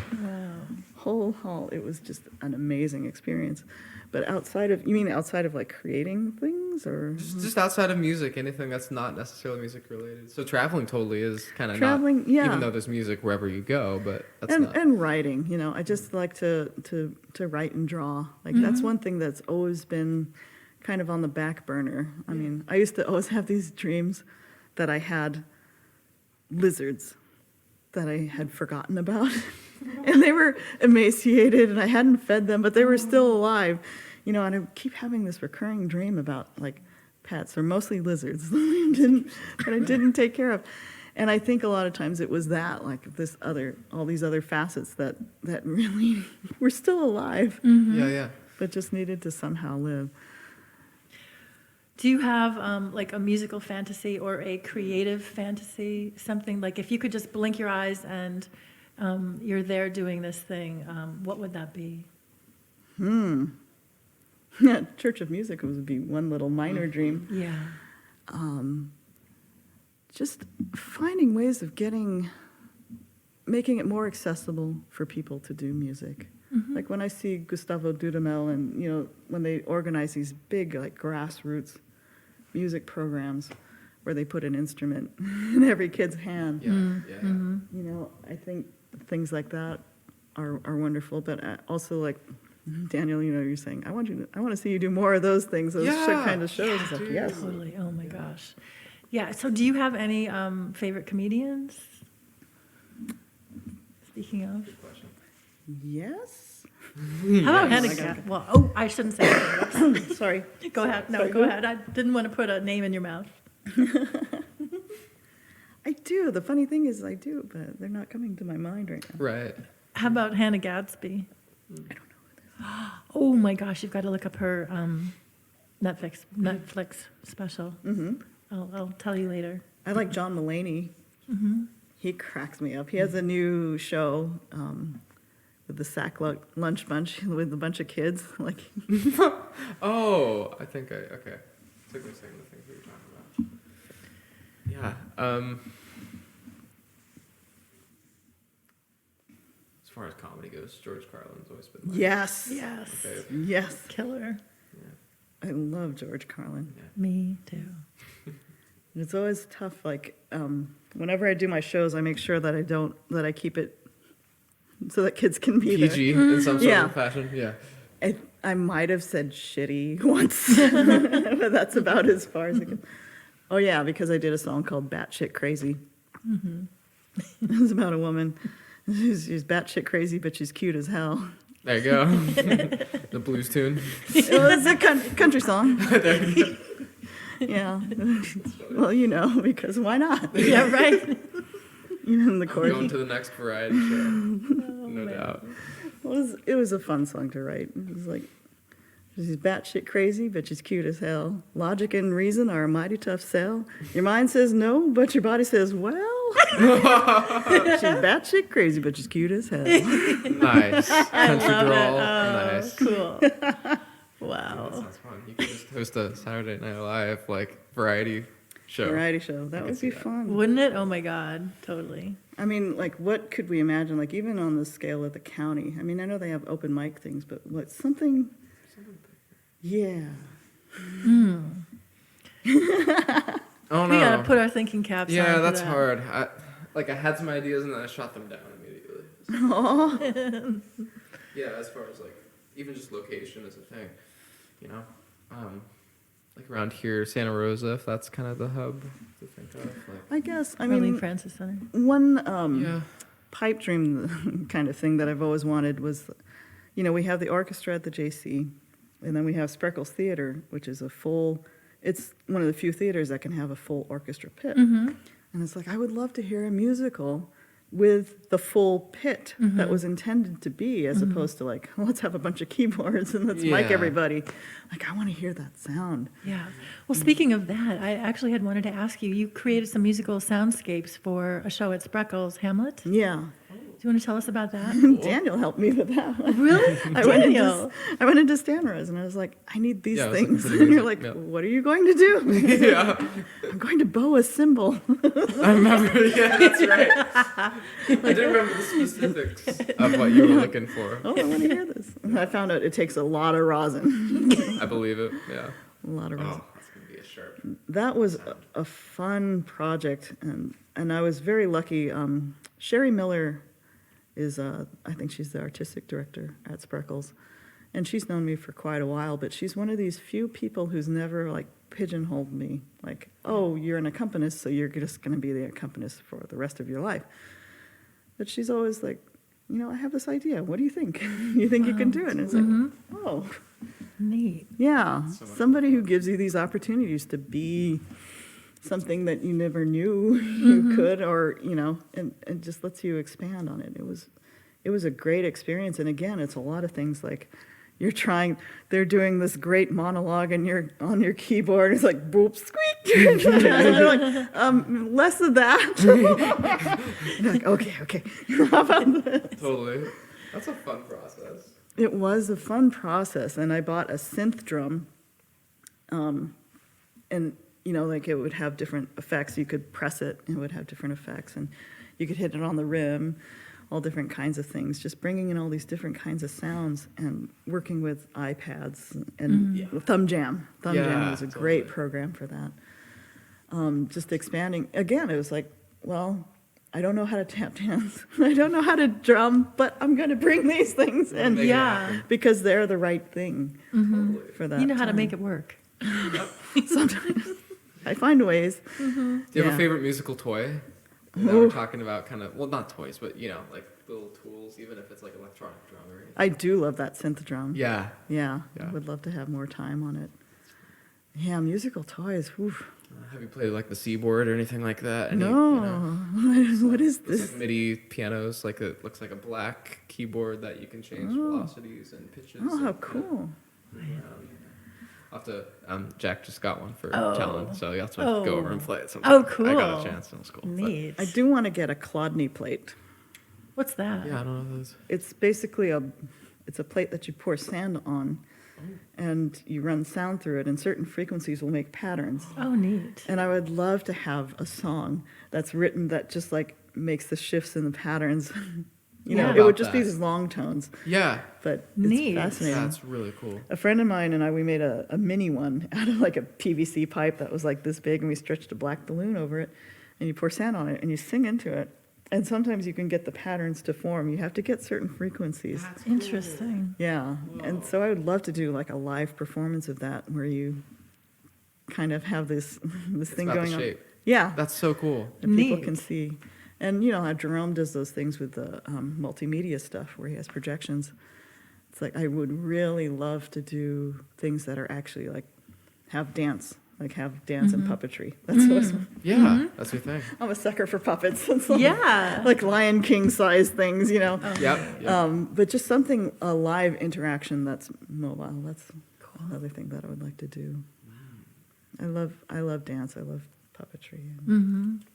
[SPEAKER 3] whole hall. It was just an amazing experience. But outside of like creating things, or
[SPEAKER 2] Just outside of music, anything that's not necessarily music related. So traveling totally is kind of
[SPEAKER 3] Traveling,
[SPEAKER 2] not,
[SPEAKER 3] yeah.
[SPEAKER 2] even though there's music wherever you go, but that's
[SPEAKER 3] and
[SPEAKER 2] not.
[SPEAKER 3] and writing, I just like to write and draw. Like that's one thing that's always been kind of on the back burner. I mean, I used to always have these dreams that I had lizards that I had forgotten about. And they were emaciated, and I hadn't fed them, but they were still alive. And I keep having this recurring dream about, like, pets, or mostly lizards, that I didn't take care of. And I think a lot of times it was that, like, all these other facets that really were still alive,
[SPEAKER 2] Yeah.
[SPEAKER 3] but just needed to somehow live.
[SPEAKER 1] Do you have like a musical fantasy or a creative fantasy? Something like if you could just blink your eyes and you're there doing this thing, what would that be?
[SPEAKER 3] Church of Music would be one little minor dream.
[SPEAKER 1] Yeah.
[SPEAKER 3] Just finding ways of making it more accessible for people to do music. Like when I see Gustavo Dudamel and, when they organize these big, like, grassroots music programs where they put an instrument in every kid's hand.
[SPEAKER 2] Yeah.
[SPEAKER 3] I think things like that are wonderful, but also, like, Daniel, you're saying, I want to see you do more of those things, those kind of shows. It's like,
[SPEAKER 2] dude.
[SPEAKER 3] yes.
[SPEAKER 1] Totally. Oh my gosh. Yeah. So do you have any favorite comedians? Speaking of.
[SPEAKER 2] Good question.
[SPEAKER 3] Yes.
[SPEAKER 1] How about Hannah? Well, I shouldn't say that.
[SPEAKER 3] Sorry.
[SPEAKER 1] Go ahead. No,
[SPEAKER 3] Sorry,
[SPEAKER 1] go ahead. I didn't want to put a name in your mouth.
[SPEAKER 3] I do. The funny thing is I do, but they're not coming to my mind right now.
[SPEAKER 2] Right.
[SPEAKER 1] How about Hannah Gadsby?
[SPEAKER 3] I don't know who this is.
[SPEAKER 1] Oh my gosh, you've got to look up her Netflix special.
[SPEAKER 3] Mm-hmm.
[SPEAKER 1] I'll tell you later.
[SPEAKER 3] I like John Mulaney.
[SPEAKER 1] Mm-hmm.
[SPEAKER 3] He cracks me up. He has a new show with the Sack Lunch Bunch with a bunch of kids. Like,
[SPEAKER 2] Oh, I think okay. Took me a second to think what you're talking about. Yeah. As far as comedy goes, George Carlin's always been my
[SPEAKER 3] yes,
[SPEAKER 1] Yes.
[SPEAKER 2] fave.
[SPEAKER 3] yes.
[SPEAKER 1] Killer.
[SPEAKER 2] Yeah.
[SPEAKER 3] I love George Carlin.
[SPEAKER 1] Me too.
[SPEAKER 3] It's always tough. Like, whenever I do my shows, I make sure that I keep it so that kids can be
[SPEAKER 2] PG in some sort
[SPEAKER 3] Yeah.
[SPEAKER 2] of fashion. Yeah.
[SPEAKER 3] I might have said shitty once, but that's about as far as it can. Oh yeah, because I did a song called "Batshit Crazy."
[SPEAKER 1] Mm-hmm.
[SPEAKER 3] It was about a woman. She's batshit crazy, but she's cute as hell.
[SPEAKER 2] There you go. The blues tune.
[SPEAKER 3] It was a country song. Yeah. Well, because why not?
[SPEAKER 1] Yeah, right.
[SPEAKER 3] In the
[SPEAKER 2] I'm
[SPEAKER 3] chorus.
[SPEAKER 2] going to the next variety show. No doubt.
[SPEAKER 3] It was a fun song to write. It was like, she's batshit crazy, but she's cute as hell. Logic and reason are a mighty tough sell. Your mind says no, but your body says, well. She's batshit crazy, but she's cute as hell.
[SPEAKER 2] Nice. Country
[SPEAKER 1] love
[SPEAKER 2] drawl.
[SPEAKER 1] it.
[SPEAKER 2] Nice.
[SPEAKER 1] Cool.
[SPEAKER 2] That
[SPEAKER 1] Wow.
[SPEAKER 2] sounds fun. You could just host a Saturday Night Live variety show.
[SPEAKER 3] Variety show. That
[SPEAKER 2] can
[SPEAKER 3] would
[SPEAKER 2] see
[SPEAKER 3] be
[SPEAKER 2] that.
[SPEAKER 3] fun.
[SPEAKER 1] Wouldn't it? Oh my God. Totally.
[SPEAKER 3] I mean, like, what could we imagine? Like, even on the scale of the county. I mean, I know they have open mic things, but what, something. Yeah.
[SPEAKER 2] Oh no.
[SPEAKER 1] We gotta put our thinking caps on.
[SPEAKER 2] Yeah,
[SPEAKER 1] for
[SPEAKER 2] that's
[SPEAKER 1] that.
[SPEAKER 2] hard. I had some ideas and then I shot them down immediately.
[SPEAKER 3] Oh.
[SPEAKER 2] Yeah, as far as even just location is a thing, like around here, Santa Rosa, if that's kind of the hub to think of.
[SPEAKER 3] I guess. I
[SPEAKER 1] Arlene
[SPEAKER 3] mean,
[SPEAKER 1] Francis Center.
[SPEAKER 3] one
[SPEAKER 2] Yeah.
[SPEAKER 3] pipe dream kind of thing that I've always wanted was, we have the orchestra at the JC, and then we have Spreckles Theater, which is it's one of the few theaters that can have a full orchestra pit.
[SPEAKER 1] Mm-hmm.
[SPEAKER 3] And it's like, I would love to hear a musical with the full pit that was intended to be, as opposed to let's have a bunch of keyboards and let's mic
[SPEAKER 2] Yeah.
[SPEAKER 3] everybody. Like, I want to hear that sound.
[SPEAKER 1] Yeah. Well, speaking of that, I actually had wanted to ask you. You created some musical soundscapes for a show at Spreckles, Hamlet.
[SPEAKER 3] Yeah.
[SPEAKER 1] Do you want to tell us about that?
[SPEAKER 3] Daniel helped me with that one.
[SPEAKER 1] Really?
[SPEAKER 3] I went into Stanra's and I was like, I need these
[SPEAKER 2] Yeah, it was
[SPEAKER 3] things.
[SPEAKER 2] pretty
[SPEAKER 3] And you're
[SPEAKER 2] amazing.
[SPEAKER 3] like,
[SPEAKER 2] Yeah.
[SPEAKER 3] what are you going to do?
[SPEAKER 2] Yeah.
[SPEAKER 3] I'm going to bow a cymbal.
[SPEAKER 2] I remember. Yeah, that's right. I didn't remember the specifics of what you were looking for.
[SPEAKER 3] Oh, I want to hear this. And I found out it takes a lot of rosin.
[SPEAKER 2] I believe it. Yeah.
[SPEAKER 3] A lot of rosin.
[SPEAKER 2] Oh, that's gonna be a sharp.
[SPEAKER 3] That was a fun project, and I was very lucky. Sherry Miller is, I think she's the artistic director at Spreckles, and she's known me for quite a while, but she's one of these few people who's never pigeonholed me, oh, you're an accompanist, so you're just going to be the accompanist for the rest of your life. But she's always like, I have this idea. What do you think? You think you can do it? And it's like, oh,
[SPEAKER 1] Neat.
[SPEAKER 3] yeah,
[SPEAKER 2] So much
[SPEAKER 3] somebody who gives you these opportunities to be something that you never knew you could, or and just lets you expand on it. It was a great experience, and again, it's a lot of things like they're doing this great monologue, and you're on your keyboard. It's like boop squeak, and they're like, less of that. And you're like, okay, how about this?
[SPEAKER 2] Totally. That's a fun process.
[SPEAKER 3] It was a fun process, and I bought a synth drum, and it would have different effects. You could press it, and it would have different effects, and you could hit it on the rim, all different kinds of things. Just bringing in all these different kinds of sounds, and working with iPads and Thumb Jam. Thumb Jam was a great program for that. Just expanding. Again, it was like, well, I don't know how to tap dance. I don't know how to drum, but I'm going to bring these things in.
[SPEAKER 2] Make it happen.
[SPEAKER 3] Because they're the right thing for that.
[SPEAKER 1] You know how to
[SPEAKER 3] time.
[SPEAKER 1] make it work.
[SPEAKER 3] Sometimes I find ways.
[SPEAKER 2] Do you have
[SPEAKER 3] Yeah.
[SPEAKER 2] a favorite musical toy? Now we're talking about kind of, well, not toys, but, you know, like little tools, even if it's like electronic drum or anything.
[SPEAKER 3] I do love that synth drum.
[SPEAKER 2] Yeah.
[SPEAKER 3] Yeah,
[SPEAKER 2] Yeah.
[SPEAKER 3] I would love to have more time on it. Yeah, musical toys. Whew.
[SPEAKER 2] Have you played like the Seaboard or anything like that? Any,
[SPEAKER 3] No.
[SPEAKER 2] you know,
[SPEAKER 3] What is
[SPEAKER 2] it's
[SPEAKER 3] this?
[SPEAKER 2] like MIDI pianos, like it looks like a black keyboard that you can change velocities and pitches.
[SPEAKER 3] Oh, how
[SPEAKER 2] and,
[SPEAKER 3] cool.
[SPEAKER 2] I'll have to, Jack just got one for
[SPEAKER 1] Oh.
[SPEAKER 2] Talon, so you have to go over and play it sometime.
[SPEAKER 1] Oh,
[SPEAKER 2] I got
[SPEAKER 1] cool.
[SPEAKER 2] a chance, it was cool. but-
[SPEAKER 1] Neat.
[SPEAKER 3] I do want to get a Clodney plate.
[SPEAKER 1] What's that?
[SPEAKER 2] yeah, I don't know those.
[SPEAKER 3] It's basically it's a plate that you pour sand on, and you run sound through it, and certain frequencies will make patterns.
[SPEAKER 1] Oh, neat.
[SPEAKER 3] And I would love to have a song that's written that just like makes the shifts in the patterns. You know,
[SPEAKER 1] Yeah.
[SPEAKER 3] it would
[SPEAKER 2] About
[SPEAKER 3] just be
[SPEAKER 2] that.
[SPEAKER 3] these long tones,
[SPEAKER 2] Yeah,
[SPEAKER 3] but
[SPEAKER 1] Neat.
[SPEAKER 3] it's fascinating.
[SPEAKER 2] that's really cool.
[SPEAKER 3] A friend of mine and I, we made a mini one out of like a PVC pipe that was like this big, and we stretched a black balloon over it, and you pour sand on it, and you sing into it. And sometimes you can get the patterns to form. You have to get certain frequencies.
[SPEAKER 2] That's cool.
[SPEAKER 1] Interesting.
[SPEAKER 3] Yeah, and so I would love to do like a live performance of that, where you kind of have this thing
[SPEAKER 2] got the
[SPEAKER 3] going on.
[SPEAKER 2] shape.
[SPEAKER 3] Yeah,
[SPEAKER 2] That's so cool.
[SPEAKER 3] and people
[SPEAKER 1] Neat.
[SPEAKER 3] can see. And you know how Jerome does those things with the multimedia stuff, where he has projections. It's like I would really love to do things that are actually like have dance and puppetry. That's what
[SPEAKER 2] Yeah, that's your thing.
[SPEAKER 3] I'm a sucker for puppets. It's like,
[SPEAKER 1] Yeah.
[SPEAKER 3] like Lion King size things, you know.
[SPEAKER 2] Yep.
[SPEAKER 3] But just something, a live interaction that's mobile. That's another thing that I would like to do. I love dance. I love puppetry. And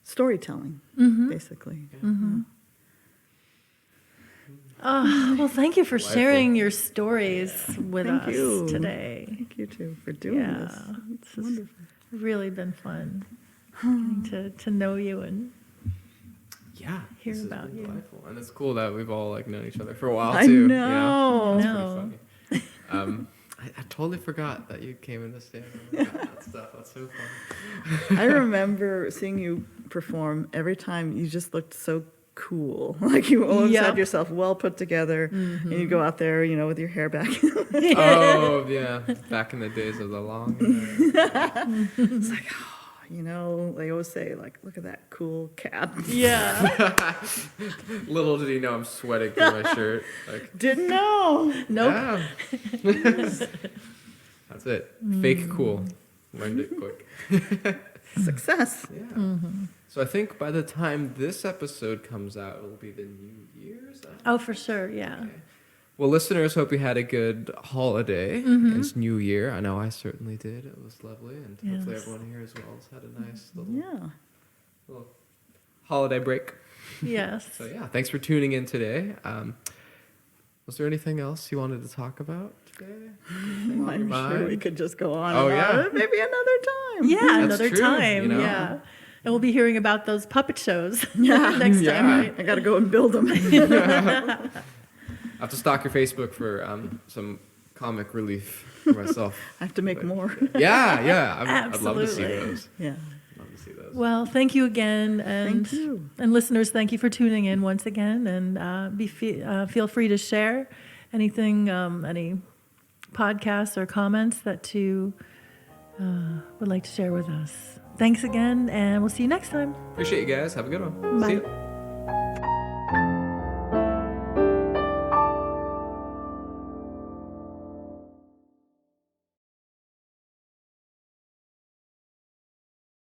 [SPEAKER 3] storytelling, basically.
[SPEAKER 1] Oh, well, thank you for sharing your stories with
[SPEAKER 3] Thank
[SPEAKER 1] us
[SPEAKER 3] you.
[SPEAKER 1] today.
[SPEAKER 3] Thank you too for doing
[SPEAKER 1] Yeah,
[SPEAKER 3] this.
[SPEAKER 1] it's
[SPEAKER 3] It's wonderful.
[SPEAKER 1] really been fun getting to know you and
[SPEAKER 2] Yeah.
[SPEAKER 1] Hear
[SPEAKER 2] this has
[SPEAKER 1] about
[SPEAKER 2] been
[SPEAKER 1] you.
[SPEAKER 2] delightful. And it's cool that we've all like known each other for a while
[SPEAKER 3] I
[SPEAKER 2] too. you
[SPEAKER 3] know.
[SPEAKER 2] It's
[SPEAKER 1] No.
[SPEAKER 2] pretty funny. I totally forgot that you came in to stand and that stuff. That's so funny.
[SPEAKER 3] I remember seeing you perform every time. You just looked so cool. Like you always
[SPEAKER 1] Yep.
[SPEAKER 3] had yourself well put together, and you go out there, you know, with your hair back.
[SPEAKER 2] Oh yeah, back in the days of the long hair.
[SPEAKER 3] It's like, oh, you know, they always say, like, look at that cool cat.
[SPEAKER 1] yeah.
[SPEAKER 2] Little did he know I'm sweating through my shirt. Like,
[SPEAKER 3] Didn't know.
[SPEAKER 1] Nope.
[SPEAKER 2] yeah. That's it. Fake cool. Learned it quick.
[SPEAKER 3] Success.
[SPEAKER 2] Yeah. So I think by the time this episode comes out, it'll be the New Year's.
[SPEAKER 1] Oh, for sure. Yeah.
[SPEAKER 2] Okay. Well, listeners, hope you had a good holiday. It's New Year. I know I certainly did. It was lovely, and hopefully
[SPEAKER 1] Yes.
[SPEAKER 2] everyone here as well has had a nice
[SPEAKER 3] Yeah.
[SPEAKER 2] little holiday break.
[SPEAKER 1] Yes.
[SPEAKER 2] So yeah, thanks for tuning in today. Was there anything else you wanted to talk about today? Anything on your
[SPEAKER 3] I'm sure we
[SPEAKER 2] mind?
[SPEAKER 3] could just go on.
[SPEAKER 2] Oh,
[SPEAKER 3] and
[SPEAKER 2] yeah.
[SPEAKER 3] on. Maybe another time.
[SPEAKER 1] Yeah,
[SPEAKER 2] That's
[SPEAKER 1] another
[SPEAKER 2] true,
[SPEAKER 1] time.
[SPEAKER 2] you know?
[SPEAKER 1] Yeah. And we'll be hearing about those puppet shows
[SPEAKER 3] Yeah.
[SPEAKER 1] next
[SPEAKER 2] Yeah.
[SPEAKER 1] time, right?
[SPEAKER 3] I got to go and build them.
[SPEAKER 2] I have to stalk your Facebook for some comic relief for myself.
[SPEAKER 3] I have to make more.
[SPEAKER 2] Yeah. I'd love to see
[SPEAKER 1] Absolutely.
[SPEAKER 2] those.
[SPEAKER 3] Yeah.
[SPEAKER 2] Love to see those.
[SPEAKER 1] Well, thank you again, and
[SPEAKER 3] Thank you.
[SPEAKER 1] and listeners, thank you for tuning in once again, and feel free to share anything, any podcasts or comments that you would like to share with us. Thanks again, and we'll see you next time.
[SPEAKER 2] Appreciate you guys. Have a good one.
[SPEAKER 1] Bye.
[SPEAKER 2] See ya.